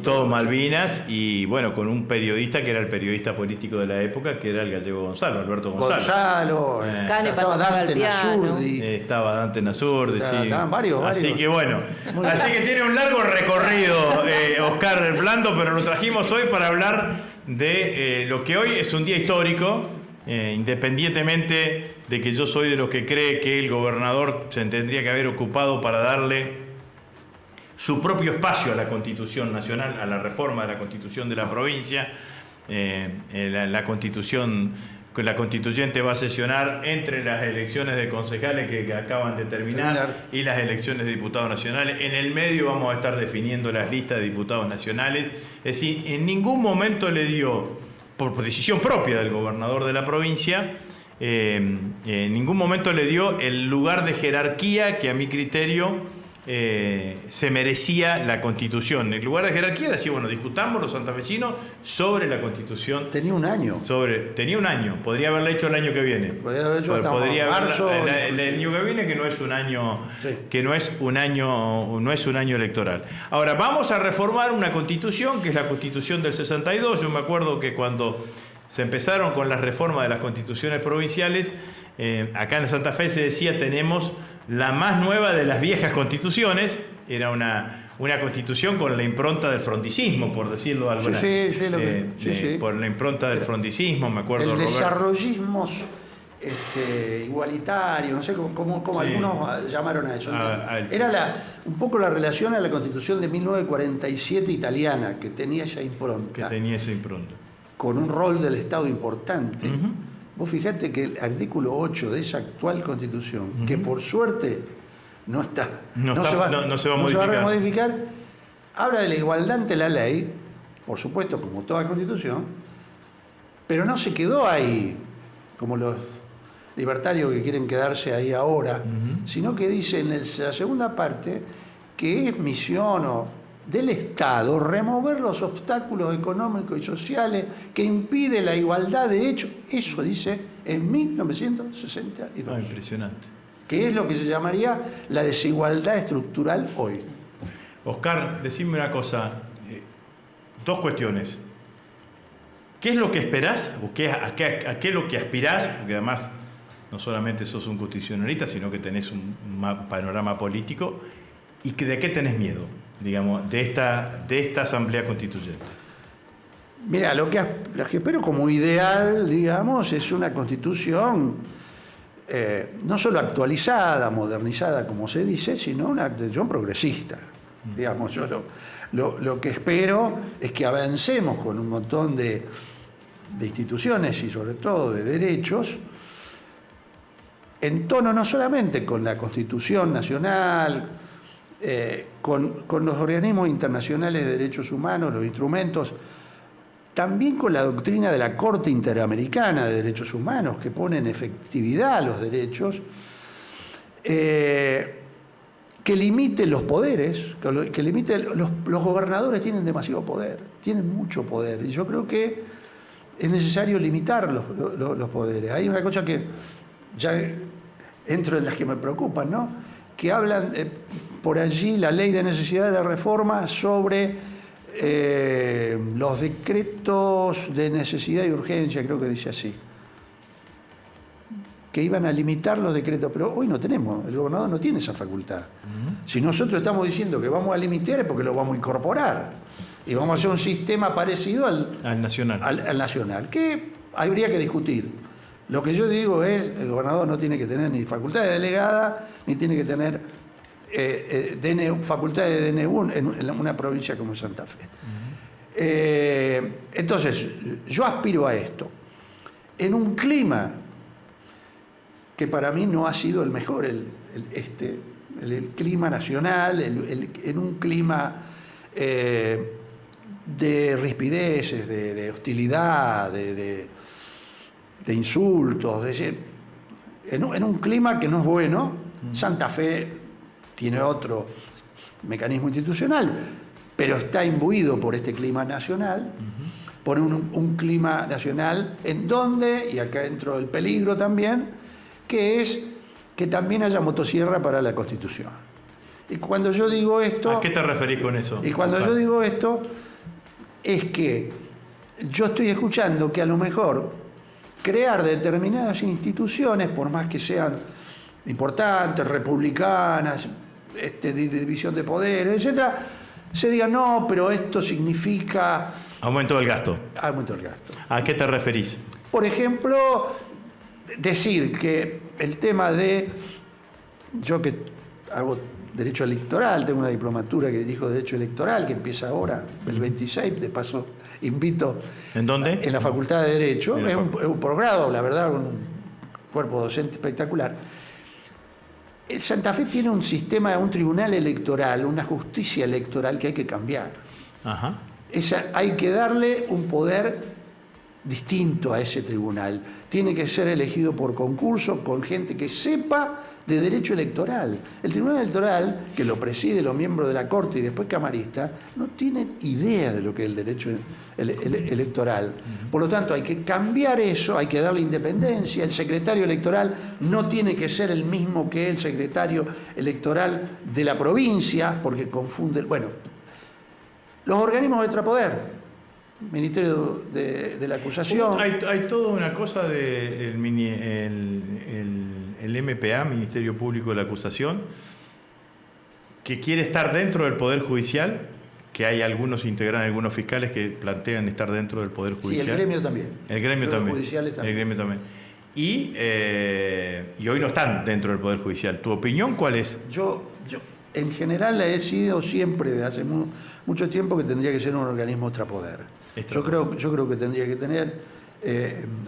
[SPEAKER 2] Todo Malvinas, y bueno, con un periodista que era el periodista político de la época, que era el gallego Gonzalo, Alberto Gonzalo.
[SPEAKER 4] Estaba Dante Nazurdi.
[SPEAKER 2] Estaba Dante Nazurdi, sí.
[SPEAKER 4] Estaban varios.
[SPEAKER 2] Así que bueno, así que tiene un largo recorrido Oscar Blando, pero lo trajimos hoy para hablar de lo que hoy es un día histórico, independientemente de que yo soy de los que cree que el gobernador se tendría que haber ocupado para darle su propio espacio a la Constitución Nacional, a la reforma de la Constitución de la provincia. La constituyente va a sesionar entre las elecciones de concejales que acaban de terminar y las elecciones de diputados nacionales. En el medio vamos a estar definiendo las listas de diputados nacionales. Es decir, en ningún momento le dio, por decisión propia del gobernador de la provincia, en ningún momento le dio el lugar de jerarquía que a mi criterio se merecía la Constitución. En lugar de jerarquía decía, bueno, discutamos los santafesinos sobre la Constitución.
[SPEAKER 4] Tenía un año.
[SPEAKER 2] Tenía un año. Podría haberlo hecho el año que viene.
[SPEAKER 4] Podría marzo,
[SPEAKER 2] el año que viene, que no es un año, sí, que no es un año electoral. Ahora, vamos a reformar una Constitución que es la Constitución del 62. Yo me acuerdo que cuando se empezaron con las reformas de las constituciones provinciales, acá en Santa Fe se decía, tenemos la más nueva de las viejas constituciones. Era una constitución con la impronta del frondicismo, por decirlo de alguna manera. Por la impronta del frondicismo, me acuerdo.
[SPEAKER 4] El desarrollismo igualitario, no sé cómo sí, algunos llamaron a eso. Era un poco la relación a la constitución de 1947 italiana, que tenía esa impronta. Con un rol del Estado importante. Vos fijate que el artículo 8 de esa actual Constitución, que por suerte no se va a modificar, habla de la igualdad ante la ley, por supuesto, como toda Constitución, pero no se quedó ahí, como los libertarios que quieren quedarse ahí ahora, sino que dice en la segunda parte que es misión del Estado remover los obstáculos económicos y sociales que impiden la igualdad de hecho. Eso dice en 1962.
[SPEAKER 2] Impresionante.
[SPEAKER 4] Que es lo que se llamaría la desigualdad estructural hoy.
[SPEAKER 2] Oscar, decime una cosa. Dos cuestiones. ¿Qué es lo que esperás? ¿O a qué es lo que aspirás? Porque además no solamente sos un constitucionalista, sino que tenés un panorama político. ¿Y de qué tenés miedo, digamos, de esta Asamblea Constituyente?
[SPEAKER 4] Mira, lo que espero como ideal, digamos, es una Constitución no solo actualizada, modernizada, como se dice, sino una Constitución progresista. Digamos, yo lo que espero es que avancemos con un montón de instituciones y sobre todo de derechos en tono no solamente con la Constitución Nacional, con los organismos internacionales de derechos humanos, los instrumentos, también con la doctrina de la Corte Interamericana de Derechos Humanos, que pone en efectividad los derechos, que limite los poderes, que limite los gobernadores tienen demasiado poder, tienen mucho poder, y yo creo que es necesario limitar los poderes. Hay una cosa que ya entro en las que me preocupan, ¿no? Que hablan por allí la ley de necesidad de la reforma sobre los decretos de necesidad y urgencia, creo que dice así, que iban a limitar los decretos, pero hoy no tenemos, el gobernador no tiene esa facultad. Si nosotros estamos diciendo que vamos a limitar es porque lo vamos a incorporar y vamos a hacer un sistema parecido al nacional, que habría que discutir. Lo que yo digo es, el gobernador no tiene que tener ni facultad de delegada, ni tiene que tener facultad de DNU en una provincia como Santa Fe. Entonces, yo aspiro a esto. En un clima que para mí no ha sido el mejor, el clima nacional, en un clima de rispideces, de hostilidad, de insultos, en un clima que no es bueno. Santa Fe tiene otro mecanismo institucional, pero está imbuido por este clima nacional, por un clima nacional en donde, y acá entro el peligro también, que es que también haya motosierra para la Constitución. Y cuando yo digo esto...
[SPEAKER 2] ¿A qué te referís con eso?
[SPEAKER 4] Y cuando yo digo esto, es que yo estoy escuchando que a lo mejor crear determinadas instituciones, por más que sean importantes, republicanas, de división de poderes, etcétera, se diga no, pero esto significa...
[SPEAKER 2] Aumento del gasto.
[SPEAKER 4] Aumento del gasto.
[SPEAKER 2] ¿A qué te referís?
[SPEAKER 4] Por ejemplo, decir que el tema de... Yo que hago derecho electoral, tengo una diplomatura que dirijo derecho electoral, que empieza ahora, el 26, de paso invito...
[SPEAKER 2] ¿En dónde?
[SPEAKER 4] En la Facultad de Derecho. Es un posgrado, la verdad, un cuerpo docente espectacular. El Santa Fe tiene un sistema, un tribunal electoral, una justicia electoral que hay que cambiar.
[SPEAKER 2] Ajá.
[SPEAKER 4] Hay que darle un poder distinto a ese tribunal. Tiene que ser elegido por concurso con gente que sepa de derecho electoral. El tribunal electoral, que lo preside los miembros de la Corte y después camaristas, no tienen idea de lo que es el derecho electoral. Por lo tanto, hay que cambiar eso, hay que darle independencia. El secretario electoral no tiene que ser el mismo que el secretario electoral de la provincia, porque confunde... Bueno, los organismos de extrapoder, Ministerio de la Acusación...
[SPEAKER 2] Hay toda una cosa del el MPA, Ministerio Público de la Acusación, que quiere estar dentro del Poder Judicial, que hay algunos integrantes, algunos fiscales que plantean estar dentro del Poder Judicial.
[SPEAKER 4] Sí, el gremio también.
[SPEAKER 2] El gremio también. El gremio también. Y hoy no están dentro del Poder Judicial. ¿Tu opinión cuál es?
[SPEAKER 4] Yo en general he sido siempre, desde hace mucho tiempo, que tendría que ser un organismo extrapoder. Yo creo que tendría que tener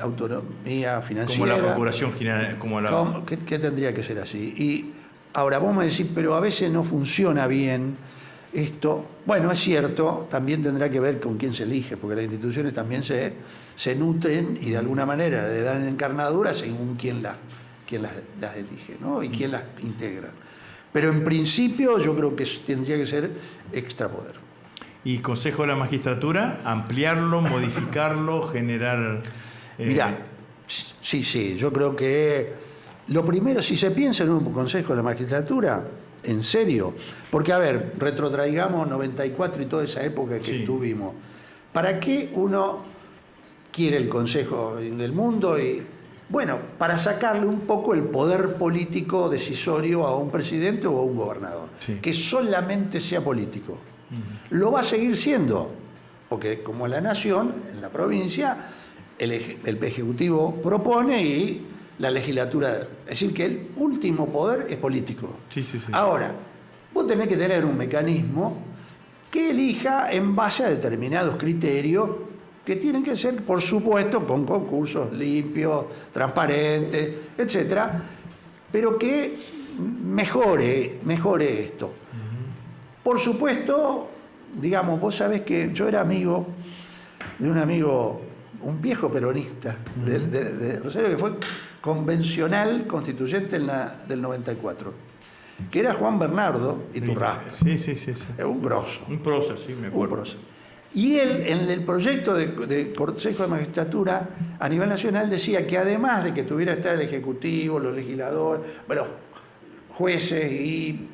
[SPEAKER 4] autonomía financiera.
[SPEAKER 2] Como la Procuración General.
[SPEAKER 4] ¿Qué tendría que ser así? Y ahora vos me decís, pero a veces no funciona bien esto. Bueno, es cierto, también tendrá que ver con quién se elige, porque las instituciones también se nutren y de alguna manera le dan encarnadura según quién las elige, ¿no? Y quién las integra. Pero en principio yo creo que tendría que ser extrapoder.
[SPEAKER 2] ¿Y Consejo de la Magistratura? ¿Ampliarlo, modificarlo, generar...?
[SPEAKER 4] Mirá, sí, yo creo que lo primero, si se piensa en un Consejo de la Magistratura, en serio, porque a ver, retrotraigamos 94 y toda esa época que tuvimos, ¿para qué uno quiere el Consejo del Mundo? Bueno, para sacarle un poco el poder político decisorio a un presidente o a un gobernador, que solamente sea político. Lo va a seguir siendo, porque como la nación, en la provincia, el Ejecutivo propone y la legislatura, es decir, que el último poder es político.
[SPEAKER 2] Sí.
[SPEAKER 4] Ahora, vos tenés que tener un mecanismo que elija en base a determinados criterios que tienen que ser, por supuesto, con concursos limpios, transparentes, etcétera, pero que mejore esto. Por supuesto, digamos, vos sabés que yo era amigo de un amigo, un viejo peronista de Rosario, que fue convencional constituyente del 94, que era Juan Bernardo Iturraspe.
[SPEAKER 2] Sí.
[SPEAKER 4] Un grosso.
[SPEAKER 2] Un prócer, sí, me acuerdo.
[SPEAKER 4] Y él, en el proyecto de Consejo de Magistratura a nivel nacional, decía que además de que tuviera que estar el Ejecutivo, los legisladores, jueces y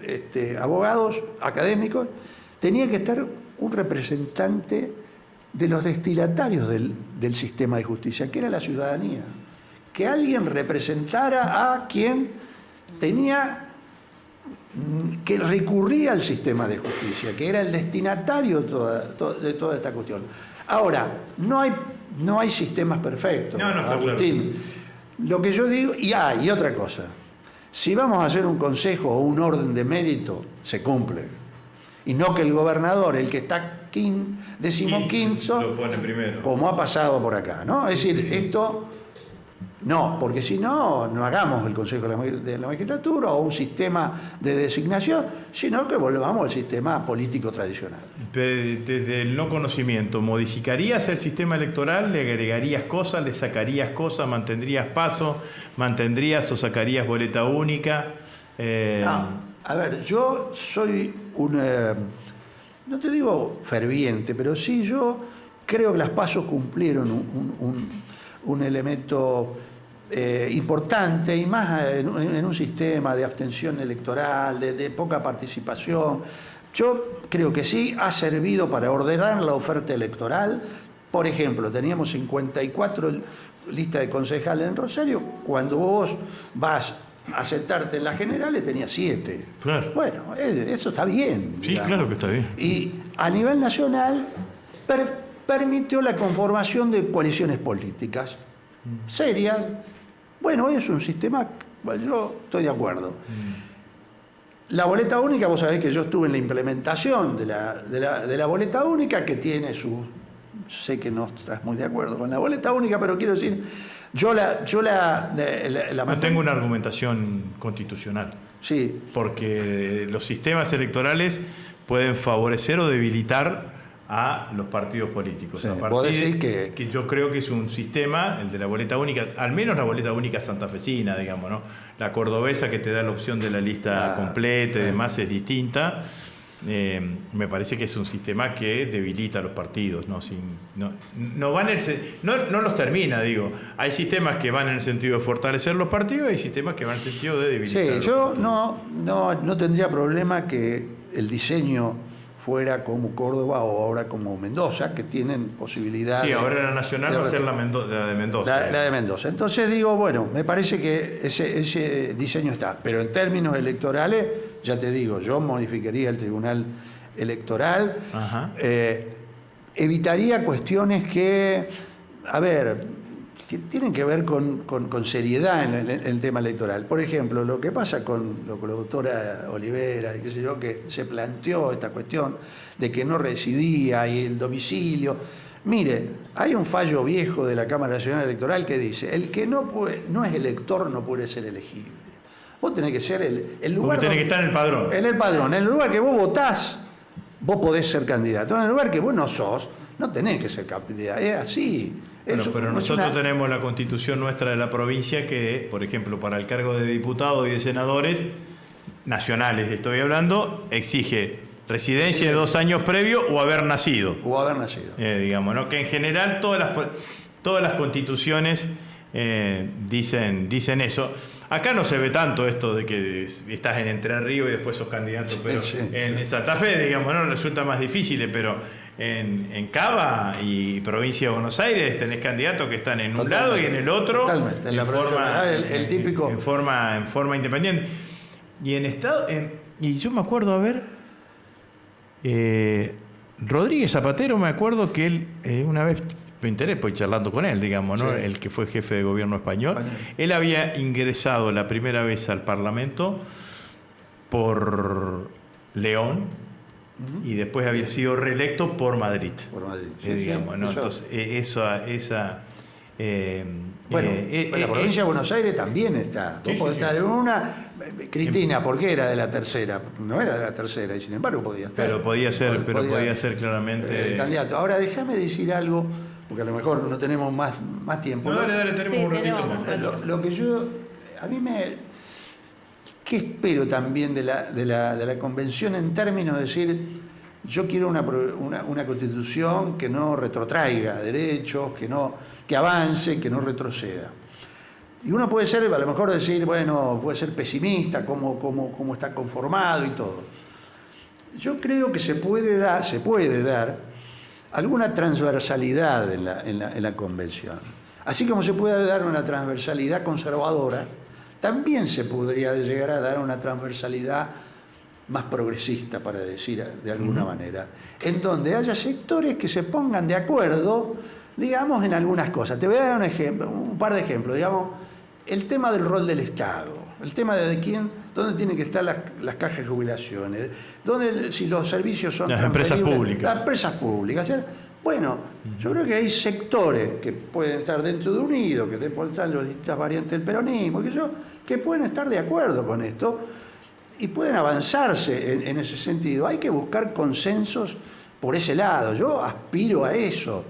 [SPEAKER 4] abogados académicos, tenía que estar un representante de los destinatarios del sistema de justicia, que era la ciudadanía. Que alguien representara a quien que recurría al sistema de justicia, que era el destinatario de toda esta cuestión. Ahora, no hay sistemas perfectos, Agustín. Claro. Lo que yo digo, y otra cosa, si vamos a hacer un consejo o un orden de mérito, se cumple. Y no que el gobernador, el que está decimoquinto,
[SPEAKER 2] lo pone primero,
[SPEAKER 4] como ha pasado por acá, ¿no? Es decir, esto... No, porque si no, no hagamos el Consejo de la Magistratura o un sistema de designación, sino que volvamos al sistema político tradicional.
[SPEAKER 2] Pero desde el no conocimiento, ¿modificarías el sistema electoral? ¿Le agregarías cosas? ¿Le sacarías cosas? ¿Mantendrías paso? ¿Mantendrías o sacarías boleta única?
[SPEAKER 4] No, a ver, yo soy no te digo ferviente, pero sí yo creo que las PASO cumplieron un elemento importante, y más en un sistema de abstención electoral, de poca participación. Yo creo que sí ha servido para ordenar la oferta electoral. Por ejemplo, teníamos 54 listas de concejales en Rosario. Cuando vos vas a sentarte en las generales, tenías 7.
[SPEAKER 2] Claro.
[SPEAKER 4] Bueno, eso está bien.
[SPEAKER 2] Sí,
[SPEAKER 4] digamos.
[SPEAKER 2] claro que está bien.
[SPEAKER 4] Y a nivel nacional permitió la conformación de coaliciones políticas serias. Bueno, es un sistema, bueno, yo estoy de acuerdo. La boleta única, vos sabés que yo estuve en la implementación de la boleta única, que tiene su... Sé que no estás muy de acuerdo con la boleta única, pero quiero decir,
[SPEAKER 2] No tengo una argumentación constitucional.
[SPEAKER 4] Sí.
[SPEAKER 2] Porque los sistemas electorales pueden favorecer o debilitar a los partidos políticos.
[SPEAKER 4] Sí,
[SPEAKER 2] a
[SPEAKER 4] vos decís
[SPEAKER 2] partir que yo creo que es un sistema, el de la boleta única, al menos la boleta única santafesina, digamos, ¿no? La cordobesa, que te da la opción de la lista completa y demás, es distinta. Me parece que es un sistema que debilita a los partidos, no los termina, digo. Hay sistemas que van en el sentido de fortalecer los partidos y hay sistemas que van en el sentido de debilitar.
[SPEAKER 4] Sí, yo no tendría problema que el diseño fuera como Córdoba o ahora como Mendoza, que tienen posibilidad.
[SPEAKER 2] Sí, ahora la nacional va a ser la de Mendoza.
[SPEAKER 4] La de Mendoza. Entonces digo, bueno, me parece que ese diseño está. Pero en términos electorales, ya te digo, yo modificaría el Tribunal Electoral. Evitaría cuestiones que, a ver, que tienen que ver con seriedad en el tema electoral. Por ejemplo, lo que pasa con la doctora Olivera, y qué sé yo, que se planteó esta cuestión de que no residía y el domicilio. Mire, hay un fallo viejo de la Cámara Nacional Electoral que dice: el que no es elector no puede ser elegible. Vos tenés que ser el lugar.
[SPEAKER 2] Tenés que estar en el padrón.
[SPEAKER 4] En el padrón. En el lugar que vos votás, vos podés ser candidato. En el lugar que vos no sos, no tenés que ser candidato. Es así.
[SPEAKER 2] Bueno, pero nosotros tenemos la constitución nuestra de la provincia que, por ejemplo, para el cargo de diputados y de senadores nacionales, estoy hablando, exige residencia de 2 años previo o haber nacido.
[SPEAKER 4] O haber nacido.
[SPEAKER 2] Digamos, ¿no? Que en general todas las constituciones dicen eso. Acá no se ve tanto esto de que estás en Entre Ríos y después sos candidato, pero en Santa Fe, digamos, ¿no? Resulta más difícil, pero en Cava y provincia de Buenos Aires tenés candidatos que están en un lado y en el otro.
[SPEAKER 4] Totalmente. En la forma, el típico.
[SPEAKER 2] En forma independiente. Y en estado. Y yo me acuerdo, a ver. Rodríguez Zapatero, me acuerdo que él una vez. Me enteré pues charlando con él, digamos, ¿no? Sí. El que fue jefe de gobierno español. Él había ingresado la primera vez al Parlamento por León y después había sido reelecto por Madrid.
[SPEAKER 4] Por Madrid.
[SPEAKER 2] Digamos, ¿no? Entonces,
[SPEAKER 4] bueno, la provincia de Buenos Aires también está. Vos podés estar en una. Cristina, ¿por qué era de la tercera? No era de la tercera, y sin embargo podía estar.
[SPEAKER 2] Pero podía ser claramente.
[SPEAKER 4] Candidato. Ahora, déjame decir algo, porque a lo mejor no tenemos más tiempo.
[SPEAKER 2] No, dale, tenemos un ratito más.
[SPEAKER 4] Lo que yo. A mí ¿qué espero también de la convención en términos de decir, yo quiero una constitución que no retrotraiga derechos, que avance, que no retroceda? Y uno puede ser, a lo mejor decir, bueno, puede ser pesimista, cómo está conformado y todo. Yo creo que se puede dar alguna transversalidad en la convención. Así como se puede dar una transversalidad conservadora, también se podría llegar a dar una transversalidad más progresista, para decir de alguna manera, en donde haya sectores que se pongan de acuerdo, digamos, en algunas cosas. Te voy a dar un par de ejemplos, digamos, el tema del rol del Estado, el tema de dónde tienen que estar las cajas de jubilaciones, si los servicios son
[SPEAKER 2] las empresas públicas.
[SPEAKER 4] Las empresas públicas. Bueno, yo creo que hay sectores que pueden estar dentro de Unidos, que pueden estar en las distintas variantes del peronismo, que pueden estar de acuerdo con esto y pueden avanzarse en ese sentido. Hay que buscar consensos por ese lado. Yo aspiro a eso,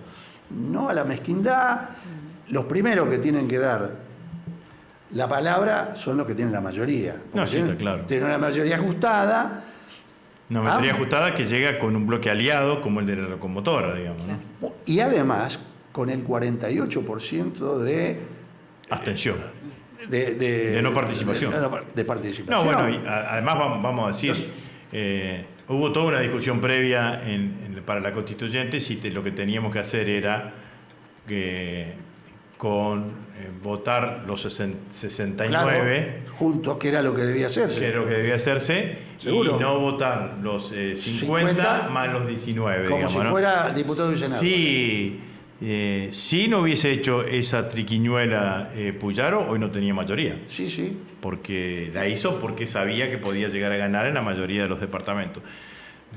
[SPEAKER 4] no a la mezquindad. Los primeros que tienen que dar la palabra son los que tienen la mayoría.
[SPEAKER 2] No, sí, está claro.
[SPEAKER 4] Tienen una mayoría ajustada.
[SPEAKER 2] Una mayoría ajustada que llega con un bloque aliado como el de la locomotora, digamos, ¿no?
[SPEAKER 4] Y además con el 48% de
[SPEAKER 2] abstención.
[SPEAKER 4] De
[SPEAKER 2] no participación.
[SPEAKER 4] De participación.
[SPEAKER 2] No, bueno, y además vamos a decir, hubo toda una discusión previa para la constituyente si lo que teníamos que hacer era votar los 69
[SPEAKER 4] claro, juntos, que era lo que debía hacerse.
[SPEAKER 2] Que era lo que debía hacerse.
[SPEAKER 4] ¿Seguro?
[SPEAKER 2] Y no votar los 50 más los 19.
[SPEAKER 4] Como
[SPEAKER 2] digamos,
[SPEAKER 4] si
[SPEAKER 2] ¿no?
[SPEAKER 4] fuera diputado y senador.
[SPEAKER 2] Sí. Si no hubiese hecho esa triquiñuela Puyaro, hoy no tenía mayoría.
[SPEAKER 4] Sí, sí.
[SPEAKER 2] Porque la hizo porque sabía que podía llegar a ganar en la mayoría de los departamentos.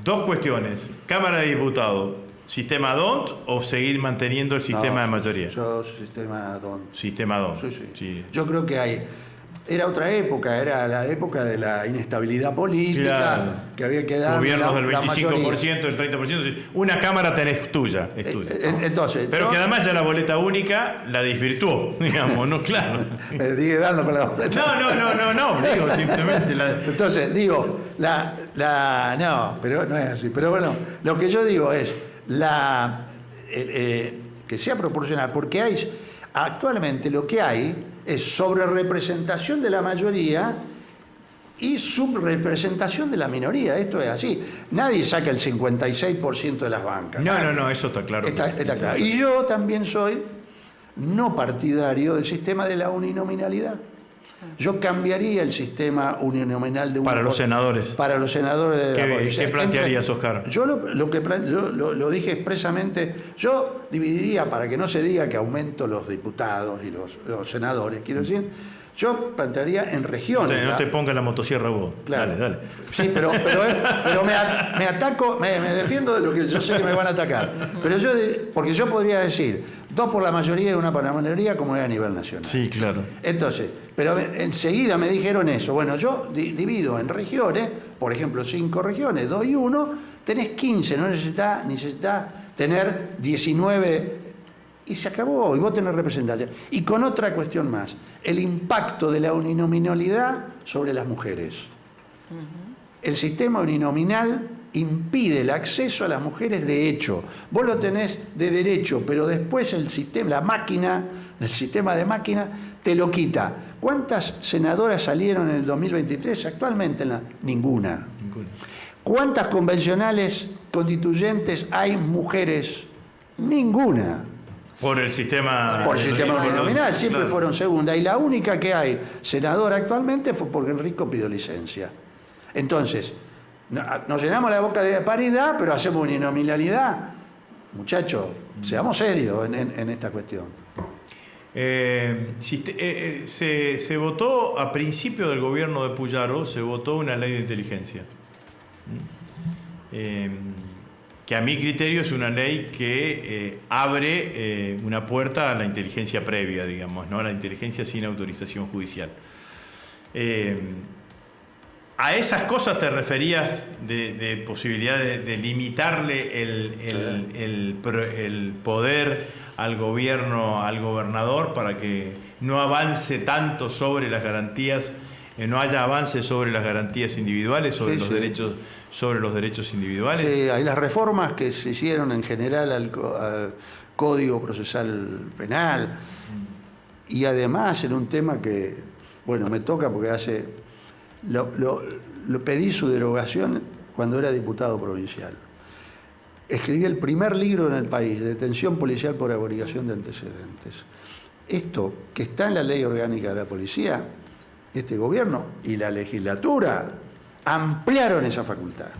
[SPEAKER 2] Dos cuestiones. Cámara de Diputados, ¿sistema DONT o seguir manteniendo el sistema de mayoría?
[SPEAKER 4] Yo sistema DONT.
[SPEAKER 2] Sistema DONT.
[SPEAKER 4] Sí, sí.
[SPEAKER 2] Sí.
[SPEAKER 4] Yo creo que era otra época, era la época de la inestabilidad política,
[SPEAKER 2] Claro.
[SPEAKER 4] que había que dar
[SPEAKER 2] Gobiernos del
[SPEAKER 4] la
[SPEAKER 2] 25%, del 30%. Una cámara tenés tuya, es tuya.
[SPEAKER 4] Entonces,
[SPEAKER 2] Pero que además ya la boleta única la desvirtuó, digamos, ¿no? Claro.
[SPEAKER 4] me sigue dando con la boleta.
[SPEAKER 2] No, digo, simplemente
[SPEAKER 4] Entonces, digo, no, pero no es así. Pero bueno, lo que yo digo es que sea proporcional, porque actualmente lo que hay es sobrerepresentación de la mayoría y subrepresentación de la minoría. Esto es así. Nadie saca el 56% de las bancas.
[SPEAKER 2] No, eso está claro.
[SPEAKER 4] Está claro. Y yo también soy no partidario del sistema de la uninominalidad. Yo cambiaría el sistema uninominal de
[SPEAKER 2] para los senadores.
[SPEAKER 4] Para los senadores de la provincia.
[SPEAKER 2] ¿Qué plantearías, Oscar?
[SPEAKER 4] Yo lo dije expresamente. Yo dividiría, para que no se diga que aumento los diputados y los senadores, quiero decir, yo plantearía en regiones.
[SPEAKER 2] No te pongas la motosierra vos.
[SPEAKER 4] Claro.
[SPEAKER 2] Dale.
[SPEAKER 4] Sí, pero me ataco, me defiendo de lo que yo sé que me van a atacar. Pero porque yo podría decir 2 por la mayoría y 1 por la minoría, como es a nivel nacional.
[SPEAKER 2] Sí, claro.
[SPEAKER 4] Entonces, pero enseguida me dijeron eso. Bueno, yo divido en regiones, por ejemplo, 5 regiones, 2 y 1, tenés 15, no necesitas tener 19. Y se acabó, y vos tenés representación. Y con otra cuestión más, el impacto de la uninominalidad sobre las mujeres. El sistema uninominal impide el acceso a las mujeres de hecho. Vos lo tenés de derecho, pero después el sistema de máquina, te lo quita. ¿Cuántas senadoras salieron en el 2023? Actualmente ninguna. ¿Cuántas convencionales constituyentes hay mujeres? Ninguna.
[SPEAKER 2] Por el sistema...
[SPEAKER 4] Por el sistema uninominal, siempre
[SPEAKER 2] claro.
[SPEAKER 4] fueron segunda. Y la única que hay senadora actualmente fue porque Enrico pidió licencia. Entonces, nos llenamos la boca de paridad, pero hacemos uninominalidad. Muchachos, seamos serios en esta cuestión.
[SPEAKER 2] Se votó a principio del gobierno de Puyaro, se votó una ley de inteligencia. Que a mi criterio es una ley que abre una puerta a la inteligencia previa, digamos, ¿no? A la inteligencia sin autorización judicial. ¿A esas cosas te referías de posibilidad de limitarle el poder al gobierno, al gobernador, para que no avance tanto sobre las garantías, no haya avance sobre las garantías individuales, sobre los derechos individuales?
[SPEAKER 4] Sí, hay las reformas que se hicieron en general al Código Procesal Penal, y además en un tema que, bueno, me toca porque lo pedí su derogación cuando era diputado provincial. Escribí el primer libro en el país, de detención policial por obligación de antecedentes. Esto, que está en la Ley Orgánica de la Policía, este gobierno y la legislatura ampliaron esa facultad.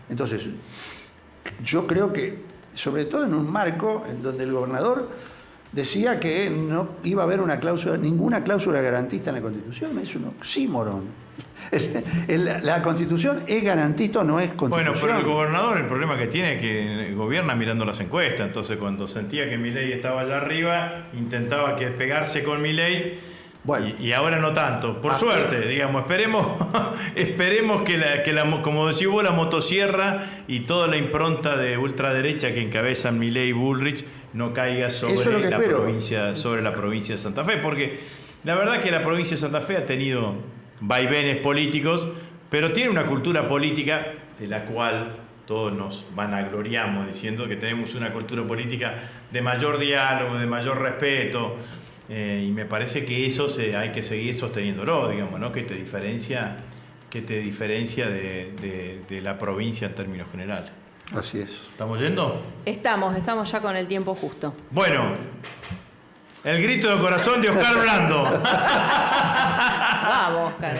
[SPEAKER 4] Entonces, yo creo que, sobre todo en un marco en donde el gobernador decía que no iba a haber ninguna cláusula garantista en la Constitución, es un oxímoron. La Constitución es garantista o no es Constitución.
[SPEAKER 2] Bueno, pero el gobernador, el problema que tiene es que gobierna mirando las encuestas. Entonces, cuando sentía que Milei estaba allá arriba, intentaba pegarse con Milei. Bueno, y ahora no tanto. Por suerte, digamos, esperemos que como decís vos, la motosierra y toda la impronta de ultraderecha que encabezan Milei y Bullrich no caiga sobre la provincia de Santa Fe. Porque la verdad que la provincia de Santa Fe ha tenido vaivenes políticos, pero tiene una cultura política de la cual todos nos vanagloriamos diciendo que tenemos una cultura política de mayor diálogo, de mayor respeto, y me parece que eso hay que seguir sosteniéndolo, digamos, ¿no? Que te diferencia de la provincia en términos generales.
[SPEAKER 4] Así es.
[SPEAKER 2] ¿Estamos yendo?
[SPEAKER 1] Estamos ya con el tiempo justo.
[SPEAKER 2] Bueno, el grito de corazón de Oscar Blando.
[SPEAKER 1] Vamos, Oscar.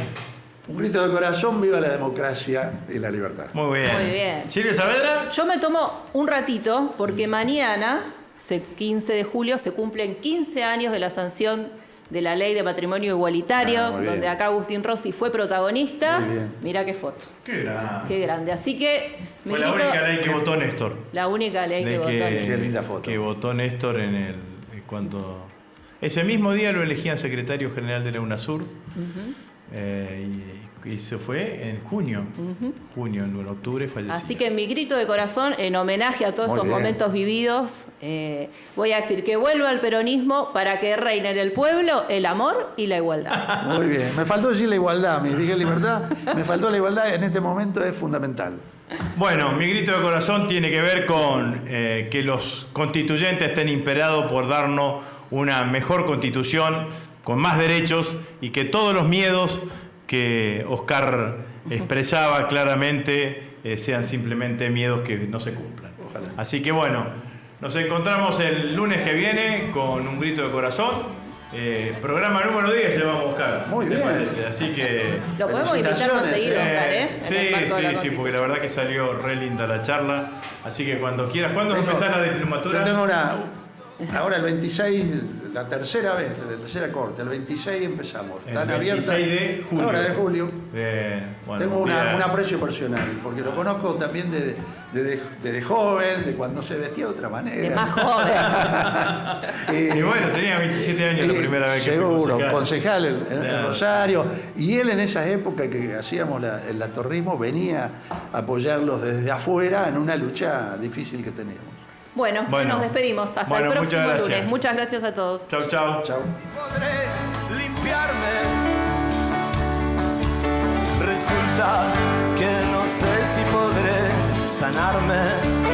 [SPEAKER 4] Un grito de corazón, viva la democracia y la libertad.
[SPEAKER 2] Muy bien.
[SPEAKER 1] Muy bien.
[SPEAKER 2] Silvia Saavedra.
[SPEAKER 1] Yo me tomo un ratito porque mañana, 15 de julio, se cumplen 15 años de la sanción de la Ley de Matrimonio Igualitario,
[SPEAKER 4] muy bien.
[SPEAKER 1] donde acá Agustín Rossi fue protagonista.
[SPEAKER 4] Muy bien.
[SPEAKER 1] Mirá qué foto.
[SPEAKER 2] Qué grande.
[SPEAKER 1] Qué grande. Así que
[SPEAKER 2] Fue la única ley que votó Néstor.
[SPEAKER 1] La única ley que votó Néstor.
[SPEAKER 4] Qué linda foto.
[SPEAKER 2] Que votó Néstor cuando... Ese mismo día lo elegían secretario general de la UNASUR. Y se fue en junio. En octubre falleció.
[SPEAKER 1] Así que mi grito de corazón, en homenaje a todos
[SPEAKER 4] Muy
[SPEAKER 1] esos
[SPEAKER 4] bien.
[SPEAKER 1] momentos vividos, voy a decir que vuelva al peronismo para que reine en el pueblo el amor y la igualdad.
[SPEAKER 4] Muy bien. Me faltó decir la igualdad, me dije libertad. Me faltó la igualdad, en este momento es fundamental.
[SPEAKER 2] Bueno, mi grito de corazón tiene que ver con que los constituyentes estén imperados por darnos una mejor constitución, con más derechos, y que todos los miedos que Oscar expresaba claramente sean simplemente miedos que no se cumplan.
[SPEAKER 4] Ojalá.
[SPEAKER 2] Así que bueno, nos encontramos el lunes que viene con un grito de corazón. Programa número 10 llevamos a Oscar.
[SPEAKER 4] Muy
[SPEAKER 2] ¿qué te
[SPEAKER 4] bien.
[SPEAKER 2] parece? Así que...
[SPEAKER 1] Lo podemos invitar más seguido, Oscar, ¿eh?
[SPEAKER 2] Sí,
[SPEAKER 1] En el marco de la
[SPEAKER 2] sí, porque la verdad que salió re linda la charla. Así que cuando quieras, ¿cuándo empezás la diplomatura?
[SPEAKER 4] Yo tengo ahora el 26, la tercera corte, el 26 empezamos. Están
[SPEAKER 2] El 26
[SPEAKER 4] abiertas.
[SPEAKER 2] de julio.
[SPEAKER 4] Ahora de julio.
[SPEAKER 2] Bueno,
[SPEAKER 4] Tengo un
[SPEAKER 2] mira,
[SPEAKER 4] aprecio personal, porque lo conozco también desde joven, de cuando se vestía de otra manera.
[SPEAKER 1] De más joven.
[SPEAKER 2] Y bueno, tenía 27 años la primera vez que fui
[SPEAKER 4] seguro,
[SPEAKER 2] concejal.
[SPEAKER 4] en Rosario. Y él en esa época que hacíamos el latorrismo venía a apoyarlos desde afuera en una lucha difícil que teníamos.
[SPEAKER 1] Bueno, nos despedimos. Hasta el próximo lunes. Muchas gracias a todos.
[SPEAKER 2] Chau, chau.
[SPEAKER 4] Chao.
[SPEAKER 3] Podré limpiarme. Resulta que no sé si podré sanarme.